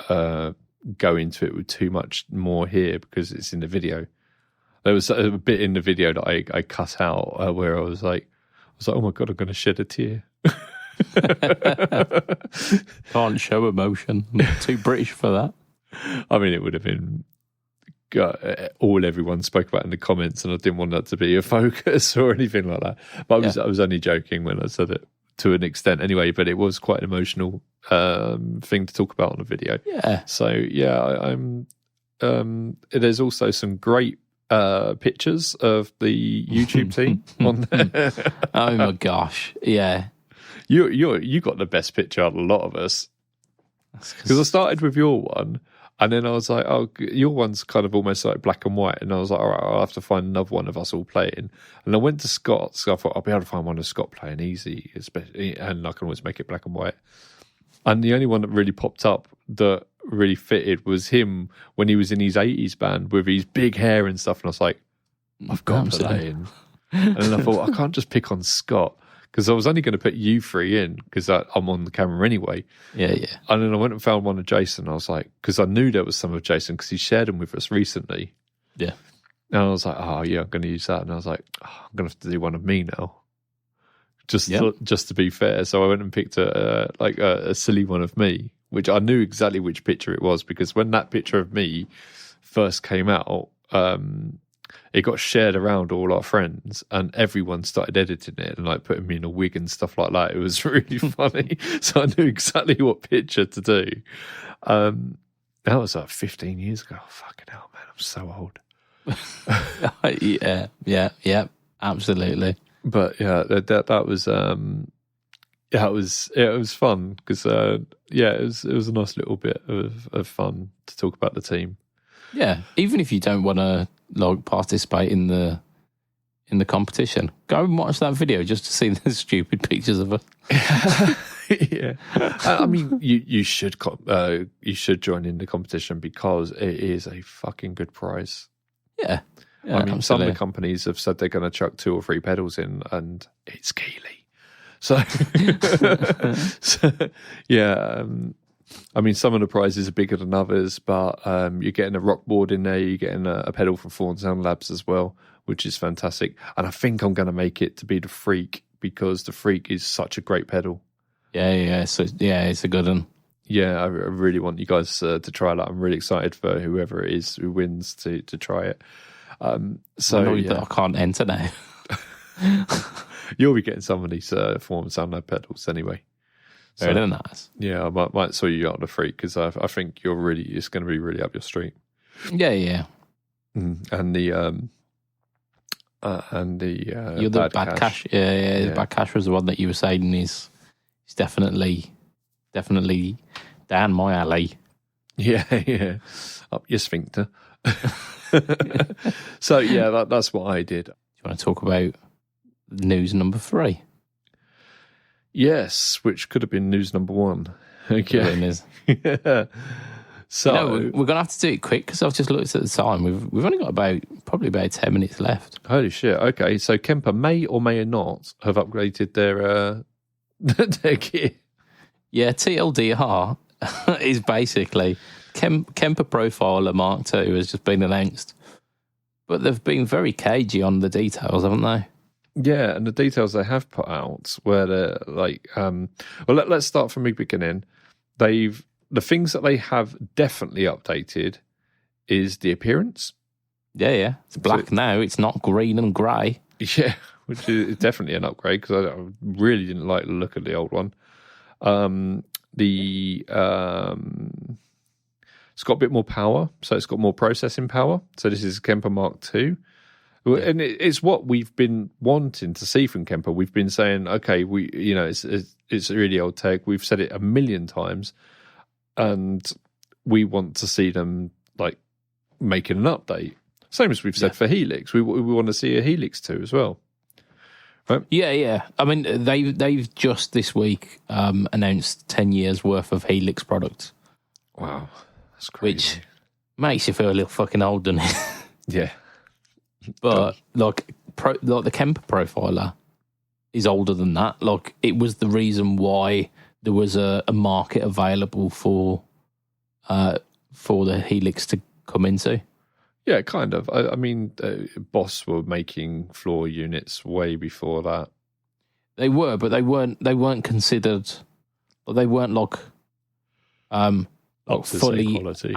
go into it with too much more here because it's in the video. There was a bit in the video that I cut out where I was like, oh my God, I'm going to shed a tear. Can't show emotion. I'm too British for that. I mean, it would have been everyone spoke about in the comments, and I didn't want that to be a focus or anything like that. But I was only joking when I said it to an extent anyway, but it was quite an emotional thing to talk about on the video. Yeah. So I'm there's also some great pictures of the YouTube team on there. Oh my gosh. Yeah. You got the best picture out of a lot of us. Because I started with your one, and then I was like, oh, your one's kind of almost like black and white. And I was like, all right, I'll have to find another one of us all playing. And I went to Scott, so I thought I'll be able to find one of Scott playing easy, especially, and I can always make it black and white. And the only one that really popped up that really fitted was him when he was in his 80s band with his big hair and stuff. And I was like, I've got to put that in. And then I thought, I can't just pick on Scott, because I was only going to put you three in because I'm on the camera anyway. Yeah. And then I went and found one of Jason. I was like, because I knew there was some of Jason because he shared them with us recently. Yeah. And I was like, oh, yeah, I'm going to use that. And I was like, I'm going to have to do one of me now. Just to be fair. So I went and picked a silly one of me, which I knew exactly which picture it was, because when that picture of me first came out, it got shared around all our friends, and everyone started editing it and like putting me in a wig and stuff like that. It was really funny. So I knew exactly what picture to do. That was like 15 years ago. Oh, fucking hell, man, I'm so old. Yeah, absolutely. But yeah, that was it was fun because it was a nice little bit of fun to talk about the team. Yeah, even if you don't want to participate in the competition, go and watch that video just to see the stupid pictures of us. Yeah, I mean, you should join in the competition because it is a fucking good prize. Yeah, I mean, absolutely. some of the companies have said they're going to chuck 2 or 3 pedals in, and it's Keeley. So, yeah. I mean, some of the prizes are bigger than others, but you're getting a rock board in there, you're getting a pedal from Thorn Sound Labs as well, which is fantastic. And I think I'm going to make it to be the Freak, because the Freak is such a great pedal. Yeah. So it's a good one. Yeah, I really want you guys to try that. I'm really excited for whoever it is who wins to try it. I can't enter now. You'll be getting some of these Thorn Sound Lab pedals anyway. So, very nice. Yeah, I might sort you out the Freak, because I think it's going to be really up your street. Yeah. And the you're the Bad Cash. Yeah. Bad Cash was the one that you were saying is definitely down my alley. Yeah, up your sphincter. So yeah, that's what I did. Do you want to talk about news number 3? Yes, which could have been news number 1. Okay. Yeah. So we're going to have to do it quick, because I've just looked at the time. We've only got probably about 10 minutes left. Holy shit. Okay, so Kemper may or may not have upgraded their gear. Yeah, TLDR is basically Kemper Profiler Mark II has just been announced. But they've been very cagey on the details, haven't they? Yeah, and the details they have put out where they're like, let's start from the beginning. The things that they have definitely updated is the appearance. Yeah. It's black now. It's not green and grey. Yeah, which is definitely an upgrade, because I really didn't like the look of the old one. It's got a bit more power, so it's got more processing power. So this is Kemper Mark II. Yeah. And it's what we've been wanting to see from Kemper. We've been saying, okay, it's really old tech. We've said it a million times, and we want to see them like making an update. Same as we've said for Helix. We want to see a Helix 2 as well. Right? Yeah. I mean, they've just this week announced 10 years worth of Helix products. Wow, that's crazy. Which makes you feel a little fucking old, doesn't it? Yeah. But like the Kemper Profiler is older than that. Like, it was the reason why there was a market available for the Helix to come into. Yeah, kind of. I mean, Boss were making floor units way before that. They were, but they weren't considered. They weren't like fully quality.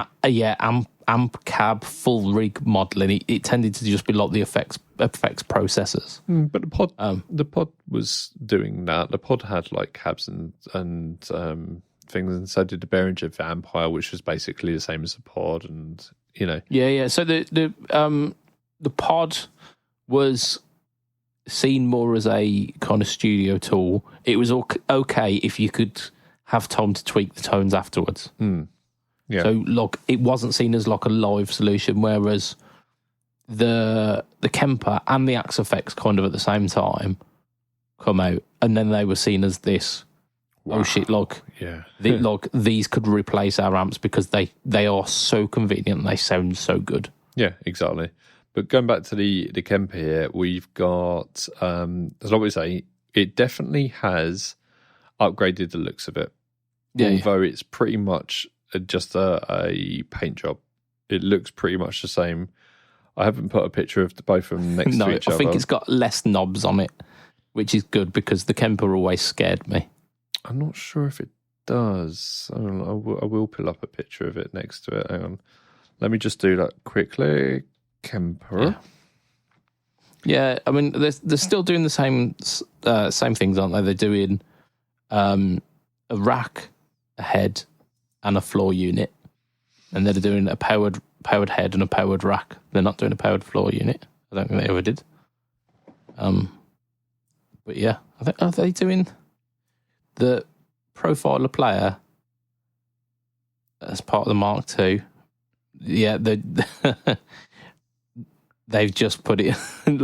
amp, cab, full rig modelling. It tended to just be like the effects processors. But the pod was doing that. The pod had like cabs and things, and so did the Behringer Vampire, which was basically the same as the pod, and Yeah. So the pod was seen more as a kind of studio tool. It was okay if you could have time to tweak the tones afterwards. Yeah. So it wasn't seen as like a live solution, whereas the Kemper and the Axe effects kind of at the same time come out, and then they were seen as this. Wow. Oh shit! These could replace our amps because they are so convenient and they sound so good. Yeah, exactly. But going back to the Kemper here, we've got, as I always say, it definitely has upgraded the looks of it. Yeah, although it's pretty much just a paint job. It looks pretty much the same. I haven't put a picture of both of them next to each other. I think it's got less knobs on it, which is good because the Kemper always scared me. I'm not sure if it does. I don't know. I will pull up a picture of it next to it. Hang on. Let me just do that quickly. Kemper. Yeah, I mean, they're still doing the same things, aren't they? They're doing a rack, a head, and a floor unit, and they're doing a powered head and a powered rack. They're not doing a powered floor unit. I don't think they ever did. But yeah, are they doing the profiler player as part of the Mark II? Yeah, they've just put it in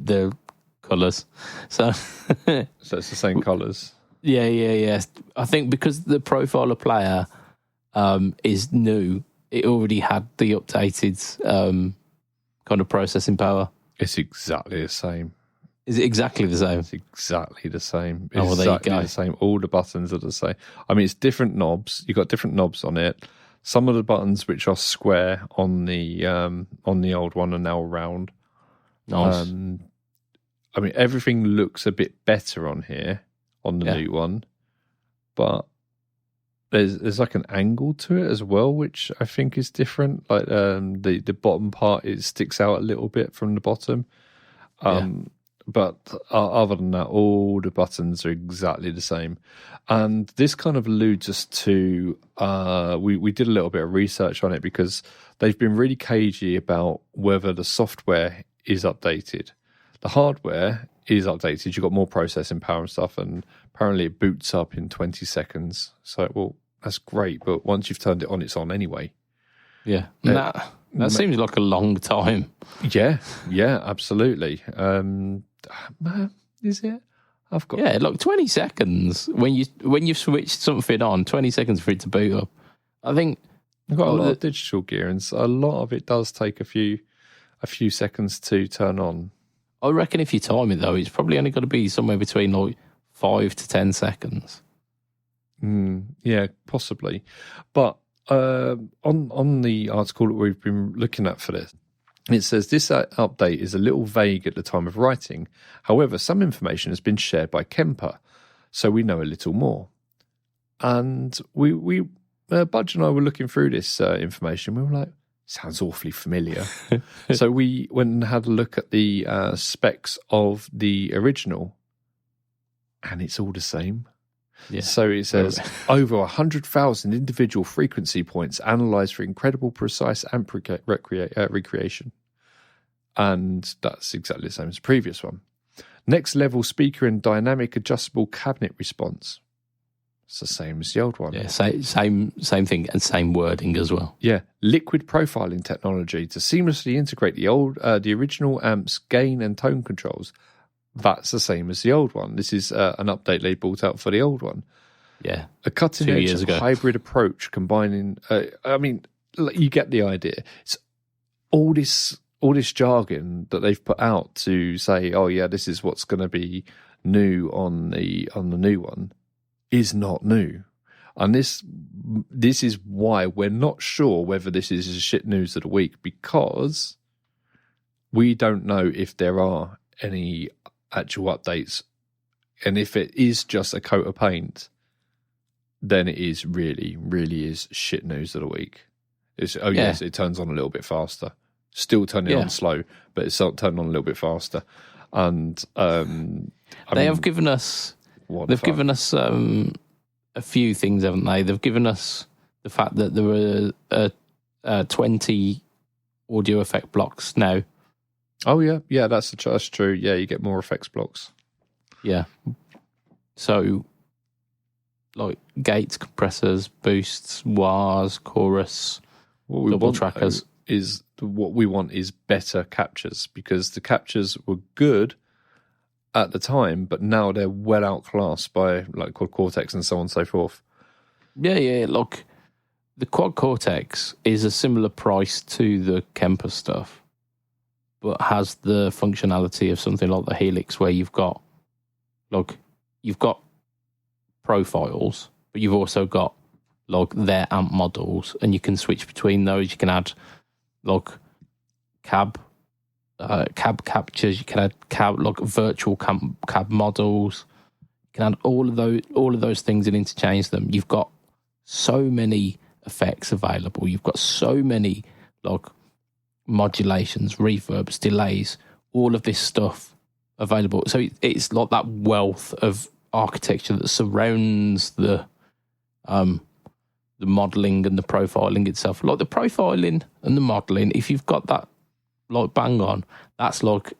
the colours. So it's the same colours. Yeah. I think because the profiler player is new, it already had the updated kind of processing power. It's exactly the same. Is it exactly the same? It's exactly the same. Oh, well, there you go. The same. All the buttons are the same. I mean, it's different knobs. You've got different knobs on it. Some of the buttons which are square on the old one are now round. Nice. I mean, everything looks a bit better on here on the new one, but there's like an angle to it as well, which I think is different. Like the bottom part, it sticks out a little bit from the bottom. But other than that, all the buttons are exactly the same. And this kind of alludes us to, we did a little bit of research on it because they've been really cagey about whether the software is updated. The hardware is updated. You've got more processing power and stuff, and apparently it boots up in 20 seconds. So, well, that's great. But once you've turned it on, it's on anyway. Yeah. That seems like a long time. Yeah, absolutely. Is it? I've got like 20 seconds when you've switched something on. 20 seconds for it to boot up. I think I've got a lot of digital gear, and a lot of it does take a few seconds to turn on. I reckon if you time it though, it's probably only got to be somewhere between like 5 to 10 seconds. Yeah, possibly. But on the article that we've been looking at for this, it says this update is a little vague at the time of writing. However, some information has been shared by Kemper, so we know a little more. And we Budge and I were looking through this information. We were like, sounds awfully familiar. So we went and had a look at the specs of the original, and it's all the same. Yeah. So it says over 100,000 individual frequency points analysed for incredible precise amp recreation. And that's exactly the same as the previous one. Next level speaker and dynamic adjustable cabinet response. It's the same as the old one. Yeah, same thing and same wording as well. Yeah, liquid profiling technology to seamlessly integrate the original amp's gain and tone controls. That's the same as the old one. This is an update they brought out for the old one. Yeah. A cutting-edge hybrid approach combining... I mean, you get the idea. It's all this jargon that they've put out to say, oh, yeah, this is what's going to be new on the new one, is not new. And this is why we're not sure whether this is shit news of the week, because we don't know if there are any actual updates, and if it is just a coat of paint, then it is really is shit news of the week. Yes, it turns on a little bit faster. Still turning on slow, but it's turning on a little bit faster. And have given us. They've given us a few things, haven't they? They've given us the fact that there are 20 audio effect blocks now. Oh yeah, that's true. Yeah, you get more effects blocks. Yeah. So, like gates, compressors, boosts, wahs, chorus, double trackers. What we want is better captures, because the captures were good at the time, but now they're well outclassed by like Quad Cortex and so on and so forth. Yeah. Look, the Quad Cortex is a similar price to the Kemper stuff, but has the functionality of something like the Helix, where you've got profiles, but you've also got their amp models, and you can switch between those. You can add cab captures. You can add virtual cab models. You can add all of those things and interchange them. You've got so many effects available. You've got so many modulations, reverbs, delays, all of this stuff available. So it's like that wealth of architecture that surrounds the modeling and the profiling itself. Like the profiling and the modeling, if you've got that bang on, that's like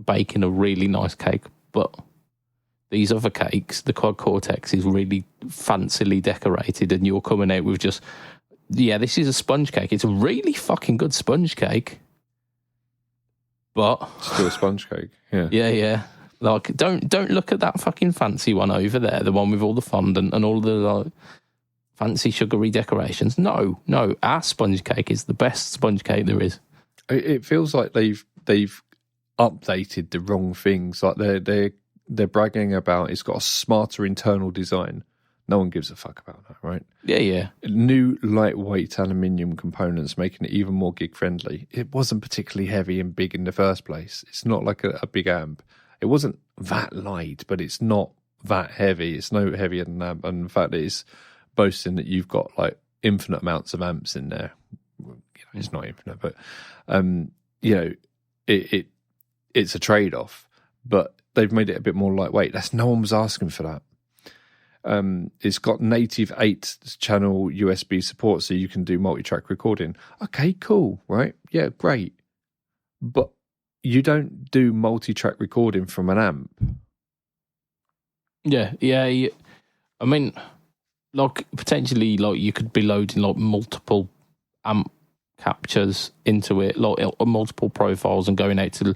baking a really nice cake. But these other cakes, the Quad Cortex is really fancily decorated, and you're coming out with just, this is a sponge cake. It's a really fucking good sponge cake, but still a sponge cake. Yeah. Like, don't look at that fucking fancy one over there, the one with all the fondant and all the fancy sugary decorations. No, our sponge cake is the best sponge cake there is. It feels like they've updated the wrong things. Like they're bragging about it's got a smarter internal design. No one gives a fuck about that, right? Yeah. New lightweight aluminium components, making it even more gig friendly. It wasn't particularly heavy and big in the first place. It's not like a big amp. It wasn't that light, but it's not that heavy. It's no heavier than that. And the fact that it's boasting that you've got like infinite amounts of amps in there. It's not infinite, but it's a trade-off. But they've made it a bit more lightweight. No one was asking for that. It's got native 8-channel USB support, so you can do multi-track recording. Okay, cool, right? Yeah, great. But you don't do multi-track recording from an amp. Yeah. I mean, potentially, you could be loading multiple amp captures into it, multiple profiles, and going out to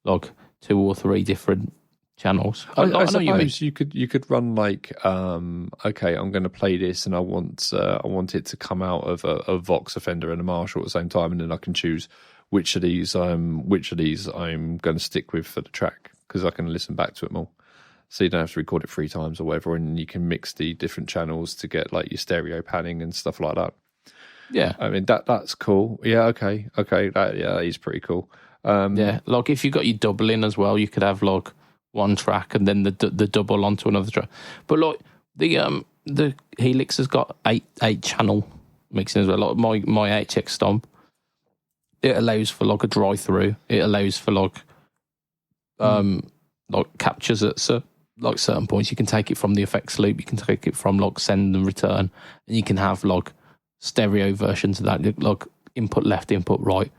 2 or 3 different channels. I suppose you could run okay, I'm going to play this, and I want it to come out of a Vox, a Fender, and a Marshall at the same time, and then I can choose which of these I'm going to stick with for the track, because I can listen back to it more. So you don't have to record it 3 times or whatever, and you can mix the different channels to get your stereo panning and stuff like that. Yeah, I mean that's cool. Yeah, okay, that is pretty cool. If you got your doubling as well, you could have one track and then the double onto another track. But the Helix has got 8 channel mixing as well. My HX Stomp, it allows for a dry through. It allows for captures at certain points. You can take it from the effects loop. You can take it from send and return, and you can have stereo versions of that, input left, input right,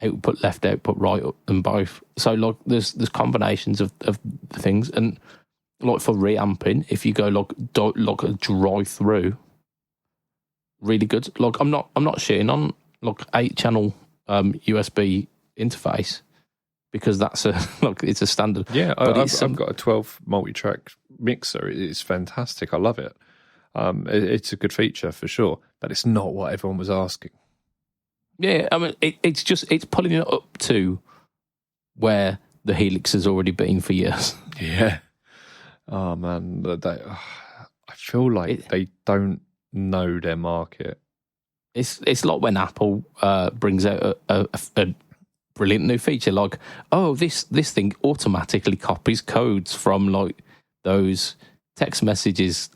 output left, output right, and both. So there's combinations of the things, and for reamping, if you go a dry through, really good. I'm not shitting on 8-channel USB interface, because that's it's a standard. Yeah, I've got a 12 multi-track mixer. It's fantastic. I love it. It's a good feature for sure, but it's not what everyone was asking. Yeah, I mean, it's pulling it up to where the Helix has already been for years. Yeah. Oh man, I feel like they don't know their market. It's like when Apple brings out a brilliant new feature, this thing automatically copies codes from those text messages,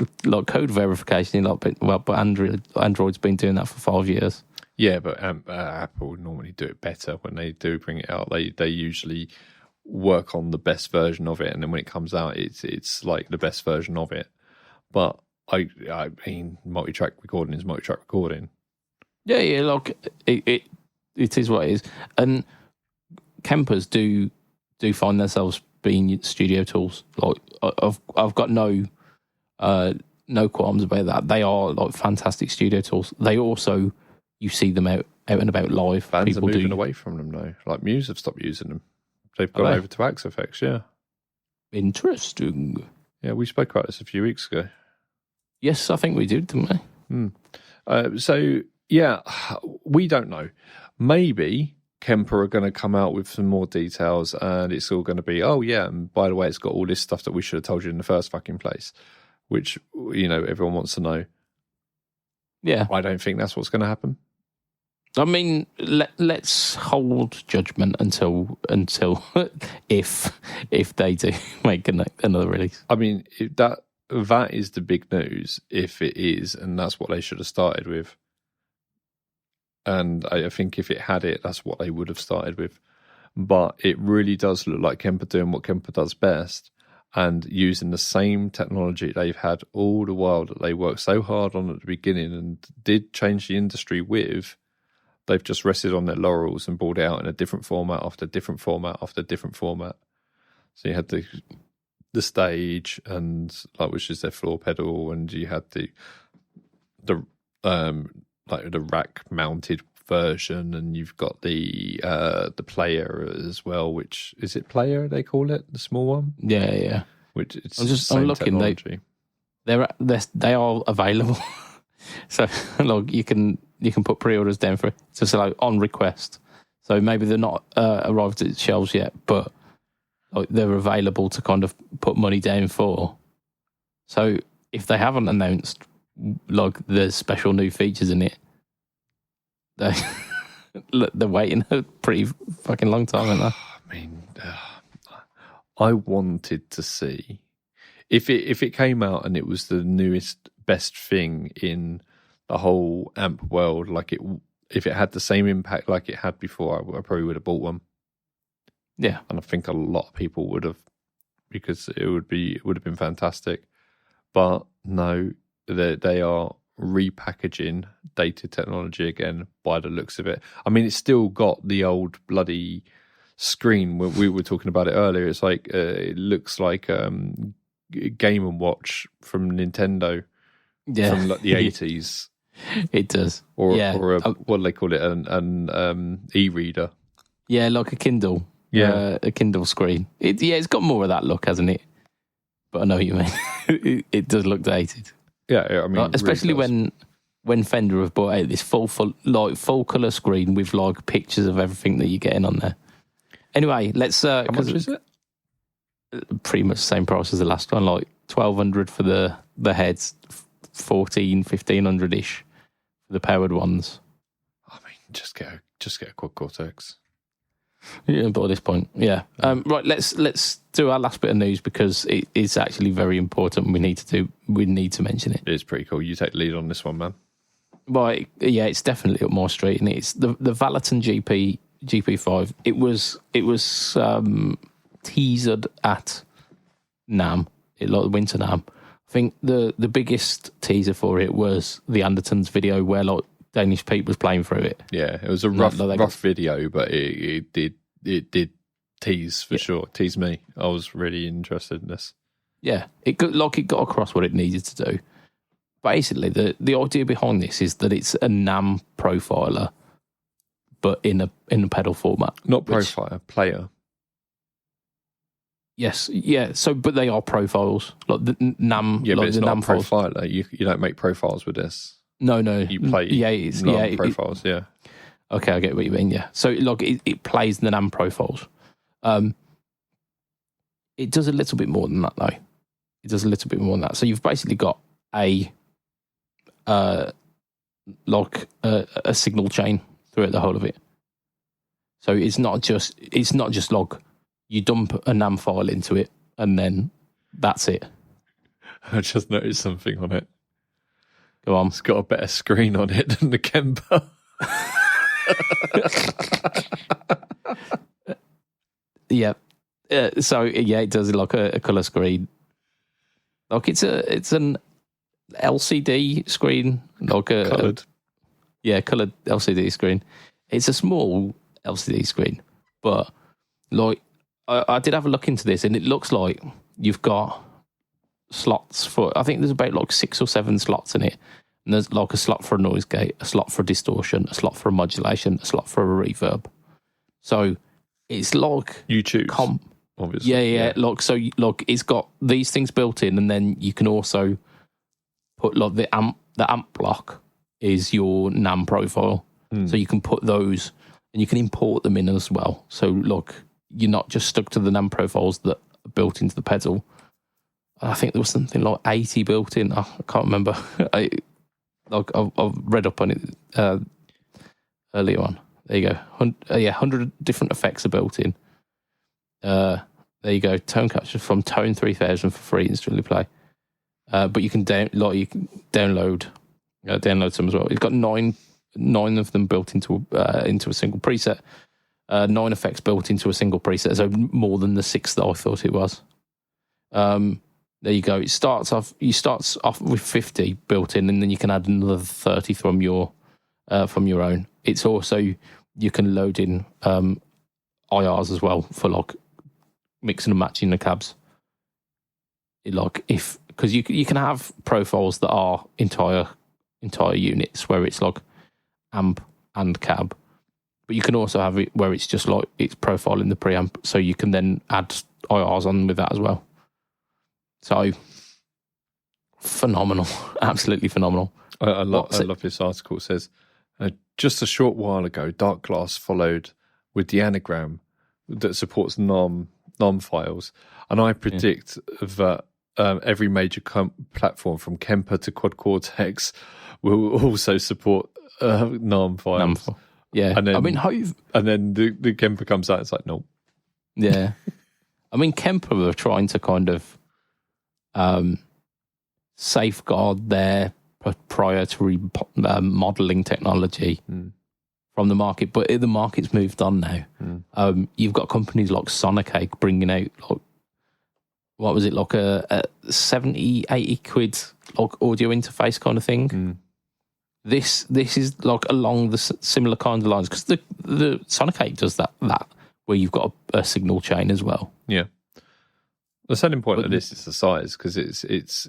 code verification. But Android's been doing that for 5 years. Yeah, but Apple normally do it better when they do bring it out. They usually work on the best version of it, and then when it comes out, it's like the best version of it. But I mean, multi-track recording is multi-track recording. Yeah, like it is what it is. And Kempers do find themselves being studio tools. Like I've got no qualms about that. They are like fantastic studio tools. They also, you see them out and about live. Bands are moving away from them though. Like Muse have stopped using them. They've gone over to Axe Effects. Yeah, interesting. Yeah, we spoke about this a few weeks ago. Yes, I think we did, didn't we? So yeah, we don't know. Maybe Kemper are going to come out with some more details, and it's all going to be, oh yeah, and by the way, it's got all this stuff that we should have told you in the first fucking place, which, you know, everyone wants to know. Yeah, I don't think that's what's going to happen. I mean, let's hold judgment until if they do make another release. I mean, that is the big news, if it is, and that's what they should have started with. And I think if it had it, that's what they would have started with. But it really does look like Kemper doing what Kemper does best, and using the same technology they've had all the while that they worked so hard on at the beginning and did change the industry with. They've just rested on their laurels and brought it out in a different format after different format after different format. So you had the stage, and like, which is their floor pedal, and you had the rack mounted version, and you've got the player as well. Which is it? Player they call it, the small one. Yeah. Which it's I'm looking. Technology. They are available. So like you can put pre-orders down for it. So like on request. So maybe they're not arrived at shelves yet, but like they're available to kind of put money down for. So if they haven't announced like there's special new features in it, they're waiting a pretty fucking long time, aren't they? I mean, I wanted to see if it came out and it was the newest, best thing in the whole amp world. Like if it had the same impact like it had before, I probably would have bought one. Yeah, and I think a lot of people would have, because it would have been fantastic. But no, they are repackaging dated technology again by the looks of it. I mean, it's still got the old bloody screen. We were talking about it earlier. It's like it looks like Game & Watch from Nintendo, from like the 80s. It does, or what do they call it? An e-reader. Yeah, like a Kindle. Yeah, a Kindle screen. It's got more of that look, hasn't it? But I know what you mean. It does look dated. Yeah, I mean, especially really when Fender have brought out this full color screen with like pictures of everything that you're getting on there. Anyway, let's. How much is it? Pretty much the same price as the last one, like $1,200 for the heads, $1,500 ish for the powered ones. I mean, just get a quad Cortex. Yeah, by this point, yeah. Right, let's do our last bit of news, because it is actually very important. We need to mention it. It's pretty cool. You take the lead on this one, man. Right, yeah, it's definitely up my street, and it's the Valaton GP5. It was teasered at NAMM, like the Winter NAMM. I think the biggest teaser for it was the Andertons video where like Danish Pete was playing through it. Yeah, it was a rough video, but it did tease for sure. Tease me. I was really interested in this. Yeah, it got across what it needed to do. Basically, the idea behind this is that it's a NAMM profiler, but in a pedal format. Not profiler, player. Yes, yeah. So, but they are profiles, like the NAMM. Yeah, like but it's the not NAMM a profiler. You don't make profiles with this. No. You play profiles, yeah. Okay, I get what you mean, yeah. So like it plays the NAMM profiles. It does a little bit more than that, though. It does a little bit more than that. So you've basically got a signal chain throughout the whole of it. So it's not just log. You dump a NAMM file into it and then that's it. I just noticed something on it. Go on. It's got a better screen on it than the Kemper. Yeah. So yeah, it does like a color screen. Like it's an LCD screen, like a Coloured. coloured LCD screen. It's a small LCD screen, but like I did have a look into this, and it looks like you've got slots for. I think there's about like 6 or 7 slots in it, and there's like a slot for a noise gate, a slot for distortion, a slot for a modulation, a slot for a reverb. So it's like You choose, obviously. Yeah. Like so, like it's got these things built in, and then you can also put like the amp. The amp block is your NAM profile, so you can put those, and you can import them in as well. So look, you're not just stuck to the NAM profiles that are built into the pedal. I think there was something like 80 built in. I can't remember. I've read up on it earlier on. There you go. 100 different effects are built in. There you go. Tone capture from Tone 3000 for free instantly play. But you can download some as well. It's got nine of them built into a single preset. 9 effects built into a single preset, so more than the 6 that I thought it was. There you go. You start off with 50 built in, and then you can add another 30 from your own. It's also, you can load in IRs as well for like mixing and matching the cabs. Because you can have profiles that are entire units where it's like amp and cab, but you can also have it where it's just like it's profiling the preamp, so you can then add IRs on with that as well. So phenomenal, absolutely phenomenal. I love this article. It says, just a short while ago, Dark Glass followed with the anagram that supports NOM files, and I predict that every major platform from Kemper to Quad Cortex will also support NOM files. Yeah, and then, I mean, and then the Kemper comes out. It's like, no. Yeah, I mean, Kemper are trying to kind of safeguard their proprietary modelling technology from the market, but the market's moved on now. You've got companies like Sonicake bringing out like, what was it, like a 70, 80 quid like audio interface kind of thing. This is like along the similar kind of lines, because the Sonicake does that where you've got a signal chain as well. Yeah. The selling point of this is the size, because it's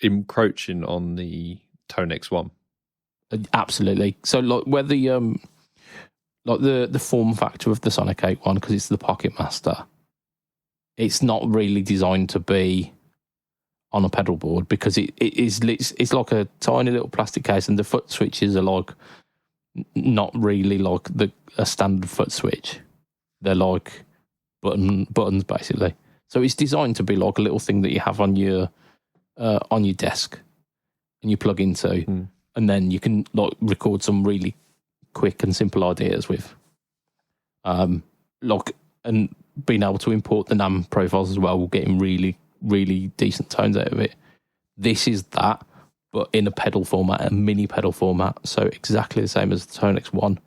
encroaching on the Tone X1. Absolutely. So like where the form factor of the Sonicake one, because it's the Pocket Master, it's not really designed to be on a pedal board, because it's like a tiny little plastic case, and the foot switches are like not really like a standard foot switch. They're like buttons basically. So it's designed to be like a little thing that you have on your desk and you plug into, and then you can like record some really quick and simple ideas with. And being able to import the NAM profiles as well, getting really, really decent tones out of it. This is that, but in a pedal format, a mini pedal format. So exactly the same as the Tone X1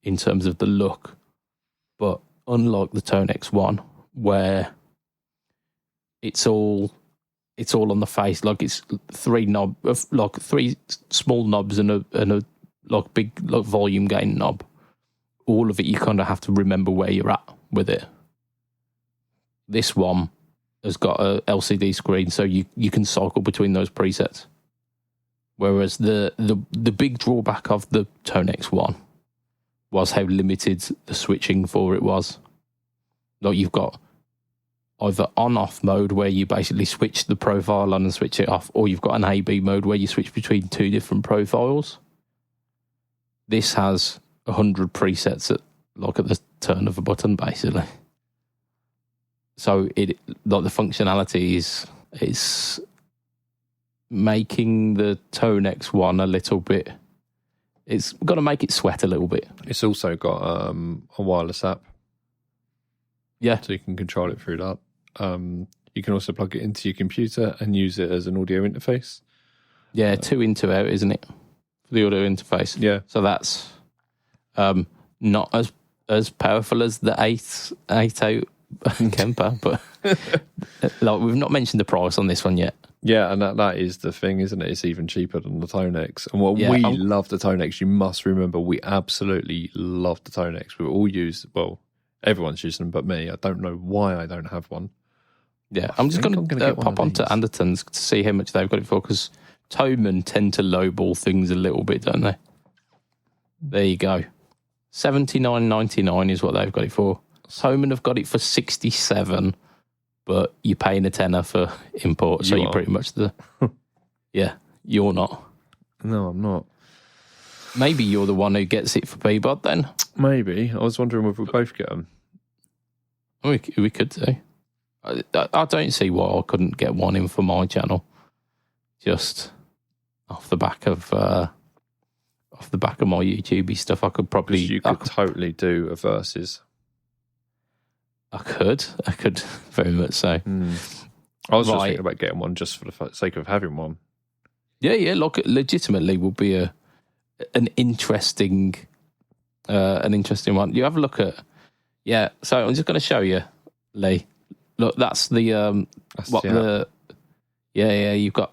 in terms of the look, but unlike the Tone X1, where it's all on the face, like it's 3 small knobs and a like big like volume gain knob. All of it, you kind of have to remember where you're at with it. This one has got a LCD screen, so you can cycle between those presets. Whereas the big drawback of the Tone X1 was how limited the switching for it was. Like you've got either on-off mode where you basically switch the profile on and switch it off, or you've got an A/B mode where you switch between 2 different profiles. This has 100 presets at the turn of a button, basically. So it like the functionality is making the Tone X1 a little bit. It's got to make it sweat a little bit. It's also got a wireless app. Yeah. So you can control it through that. You can also plug it into your computer and use it as an audio interface. Yeah, 2 in, 2 out, isn't it? For the audio interface. Yeah. So that's Not as powerful as the 8.8 Kemper, but like we've not mentioned the price on this one yet. Yeah, and that is the thing, isn't it? It's even cheaper than the Tonex. And while Yeah, we love the Tonex, you must remember we absolutely love the Tonex. We all use, well, everyone's using them but me. I don't know why I don't have one. Yeah, I'm just going to pop onto Anderton's to see how much they've got it for, because Tonemen tend to lowball things a little bit, don't they? There you go. $79.99 is what they've got it for. Tonemen have got it for $67, but you're paying a tenner for import, so you're pretty much the... Yeah, you're not. No, I'm not. Maybe you're the one who gets it for PBOD then? Maybe. I was wondering if we both get them. We could do. I don't see why I couldn't get one in for my channel. Just off the back of my YouTube stuff, I could probably... You could totally do a versus. I could very much so. I was just thinking about getting one just for the sake of having one. Yeah, look, legitimately would be an interesting one. You have a look at... Yeah, so I'm just going to show you, Lee. Look, that's the... Yeah, you've got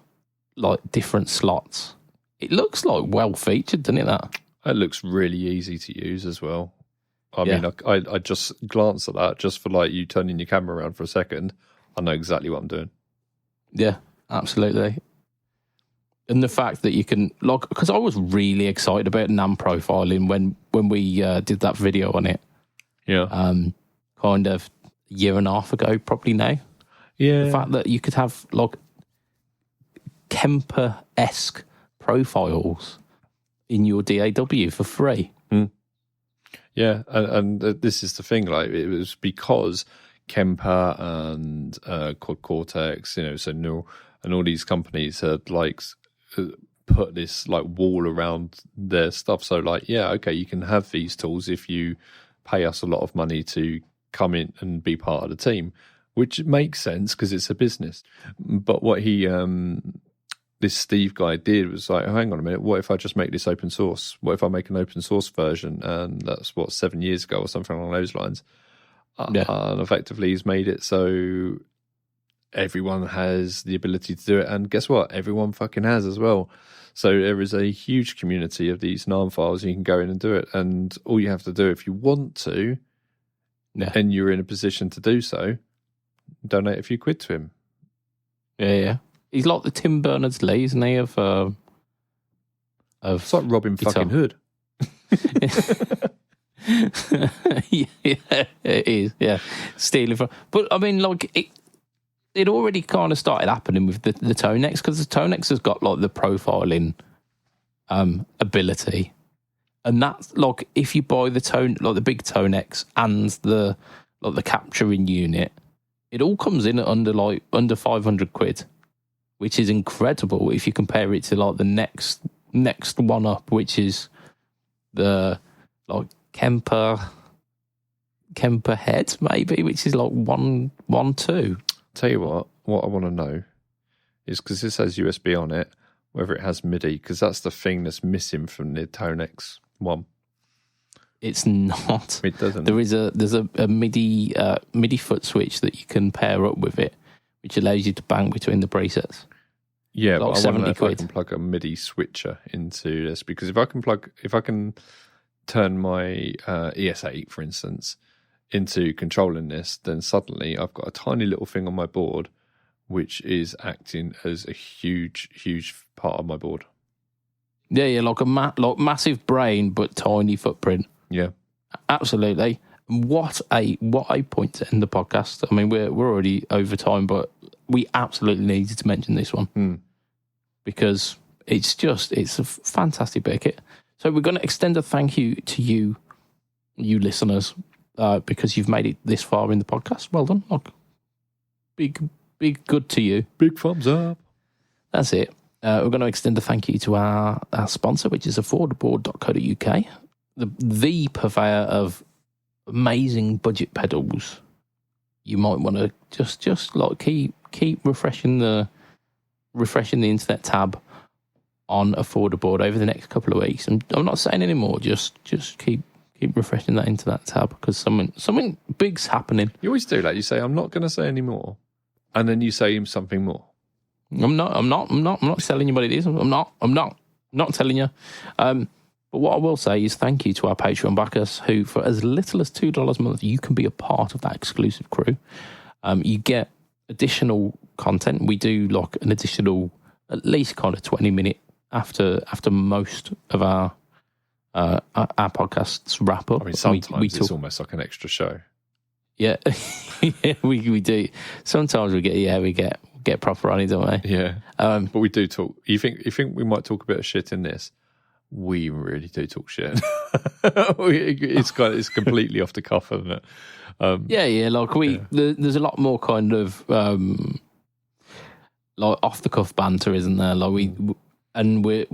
like different slots. It looks like well featured, doesn't it, that? It looks really easy to use as well. I mean, I just glance at that just for like you turning your camera around for a second. I know exactly what I'm doing. Yeah, absolutely. And the fact that you can log, because I was really excited about NAM profiling when we did that video on it. Yeah. Kind of a year and a half ago, probably now. Yeah. The fact that you could have like Kemper-esque profiles in your DAW for free. Yeah, and this is the thing. Like, it was because Kemper and Quad Cortex, so Neural, and all these companies had like put this like wall around their stuff. So like, yeah, okay, you can have these tools if you pay us a lot of money to come in and be part of the team, which makes sense because it's a business. But what this Steve guy did was like, oh, hang on a minute, what if I just make this open source? What if I make an open source version? And that's 7 years ago or something along those lines. And effectively he's made it so everyone has the ability to do it. And guess what? Everyone fucking has as well. So there is a huge community of these NARM files. You can go in and do it. And all you have to do if you want to, and you're in a position to do so, donate a few quid to him. Yeah. He's like the Tim Berners-Lee, isn't he? It's like Robin fucking Hood. Yeah, it is. Yeah, stealing from. But I mean, like it already kind of started happening with the Tonex, because the Tonex has got like the profiling ability, and that's like if you buy the big Tonex and the capturing unit, it all comes in at under 500 quid. Which is incredible if you compare it to like the next one up, which is the like Kemper head maybe, which is like 1.2. Tell you what I want to know is, because this has USB on it, whether it has MIDI, because that's the thing that's missing from the Tonex one. It's not. It doesn't. There's a MIDI foot switch that you can pair up with it, which allows you to bang between the presets. Yeah, like but I wonder if I can plug a MIDI switcher into this, because if I can turn my ES8, for instance, into controlling this, then suddenly I've got a tiny little thing on my board which is acting as a huge, huge part of my board. Yeah, like a massive brain but tiny footprint. Yeah, absolutely. What a point to end the podcast. I mean, we're already over time, but we absolutely needed to mention this one because it's a fantastic bit of kit. So we're going to extend a thank you to you listeners, because you've made it this far in the podcast. Well done. Like, big good to you. Big thumbs up. That's it. We're going to extend a thank you to our sponsor, which is affordable.co.uk, the purveyor of amazing budget pedals. You might want to just like keep refreshing the internet tab on Affordable over the next couple of weeks. And I'm not saying any more. Just keep keep refreshing that into that tab because something big's happening. You always do that. You say, I'm not going to say any more. And then you say something more. I'm not telling you what it is. I'm not telling you. But what I will say is thank you to our Patreon backers who, for as little as $2 a month, you can be a part of that exclusive crew. You get additional content. We do like an additional, at least kind of 20-minute after most of our podcasts wrap up. I mean, sometimes it's almost like an extra show. Yeah, yeah, we do. Sometimes we get proper on it, don't we? Yeah, but we do talk. You think we might talk a bit of shit in this? We really do talk shit. It's completely off the cuff, isn't it? Yeah. Like there's a lot more kind of like off the cuff banter, isn't there? Like we're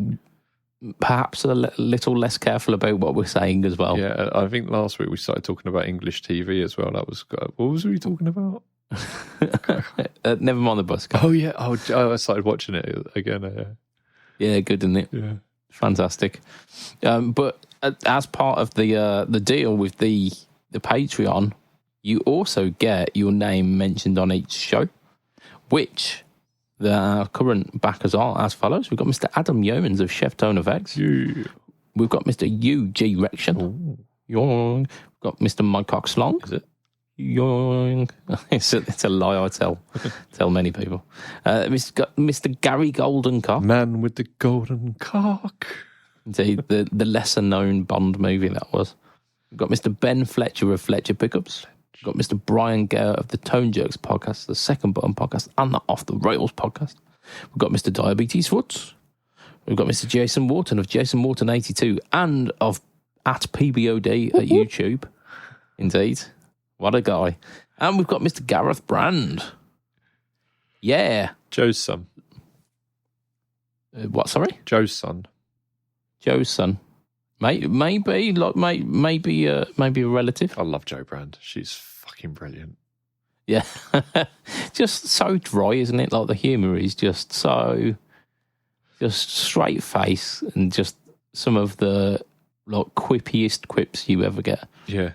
perhaps a little less careful about what we're saying as well. Yeah, I think last week we started talking about English TV as well. That was what was we talking about? Never mind the bus. Oh yeah, I started watching it again. Yeah, good, isn't it? Yeah, fantastic. But as part of the deal with the Patreon, you also get your name mentioned on each show, which the current backers are as follows. We've got Mr. Adam Yeomans of Chef Tone Effects. Yeah. We've got Mr. UG Rection. Yoing. We've got Mr. Mike Coxlong. Is it? Yoing. It's a lie I tell many people. Mr. Gary Goldencock. Man with the golden cock. Indeed, the lesser known Bond movie that was. We've got Mr. Ben Fletcher of Fletcher Pickups. We've got Mr. Brian Gare of the Tone Jerks podcast, the Second Button podcast, and the Off the Rails podcast. We've got Mr. Diabetes Foots. We've got Mr. Jason Wharton of Jason Wharton 82 and of at PBOD at YouTube. Indeed. What a guy. And we've got Mr. Gareth Brand. Yeah. Joe's son. What, sorry? Joe's son. Joe's son. Maybe a relative. I love Joe Brand. She's fucking brilliant. Yeah. Just so dry, isn't it? Like the humour is just so straight face and just some of the like quippiest quips you ever get. Yeah.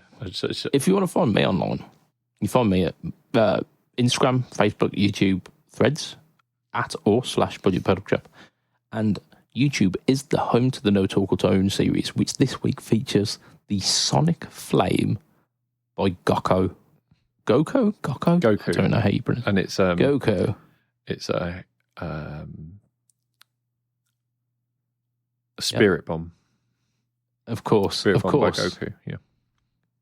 If you want to find me online, you find me at Instagram, Facebook, YouTube, Threads, @/BudgetPedalChap. And YouTube is the home to the No Talk or Tone series, which this week features the Sonic Flame by Goku. I don't know how you pronounce it. And it's Goku. It's a spirit bomb. Of course. Spirit bomb by Goku, yeah.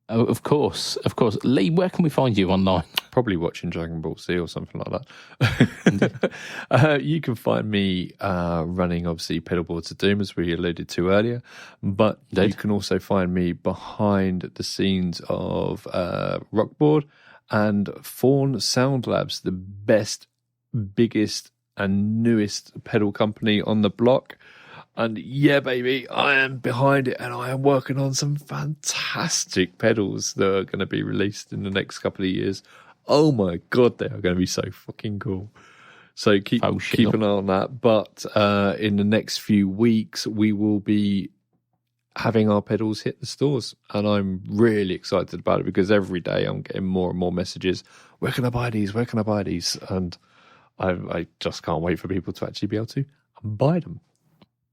Oh, of course. Lee, where can we find you online? Probably watching Dragon Ball Z or something like that. You can find me running, obviously, Pedalboards of Doom, as we alluded to earlier. But you can also find me behind the scenes of Rockboard and Fawn Sound Labs, the best, biggest, and newest pedal company on the block. And yeah, baby, I am behind it and I am working on some fantastic pedals that are going to be released in the next couple of years. Oh my God, they are going to be so fucking cool. So keep an eye on that. But in the next few weeks, we will be having our pedals hit the stores. And I'm really excited about it because every day I'm getting more and more messages. Where can I buy these? Where can I buy these? And I just can't wait for people to actually be able to buy them.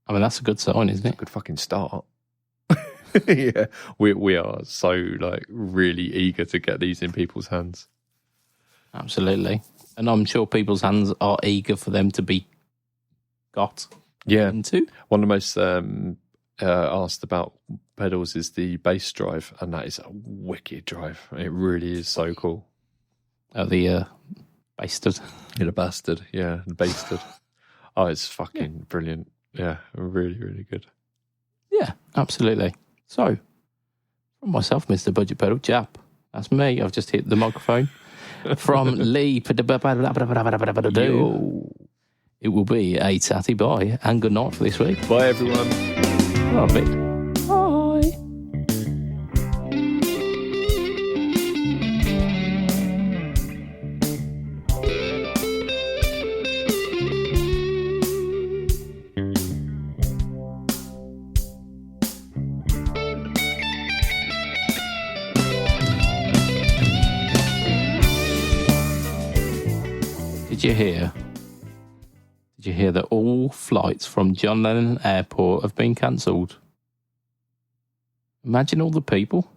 I mean, that's a good sign, isn't it? A good fucking start. Yeah, we are so really eager to get these in people's hands. Absolutely, and I'm sure people's hands are eager for them to be got. Yeah, into. One of the most asked about pedals is the bass drive, and that is a wicked drive. It really is so cool. Oh, the bastard. Yeah, the bastard. Yeah, the bastard. Oh, it's fucking brilliant. Yeah, really, really good. Yeah, absolutely. So, from myself, Mr. BudgetPedalChap, that's me. I've just hit the microphone. From Lee, it will be a tatty bye and good night for this week. Bye, everyone. Love it. Did you hear? Did you hear that all flights from John Lennon Airport have been cancelled? Imagine all the people.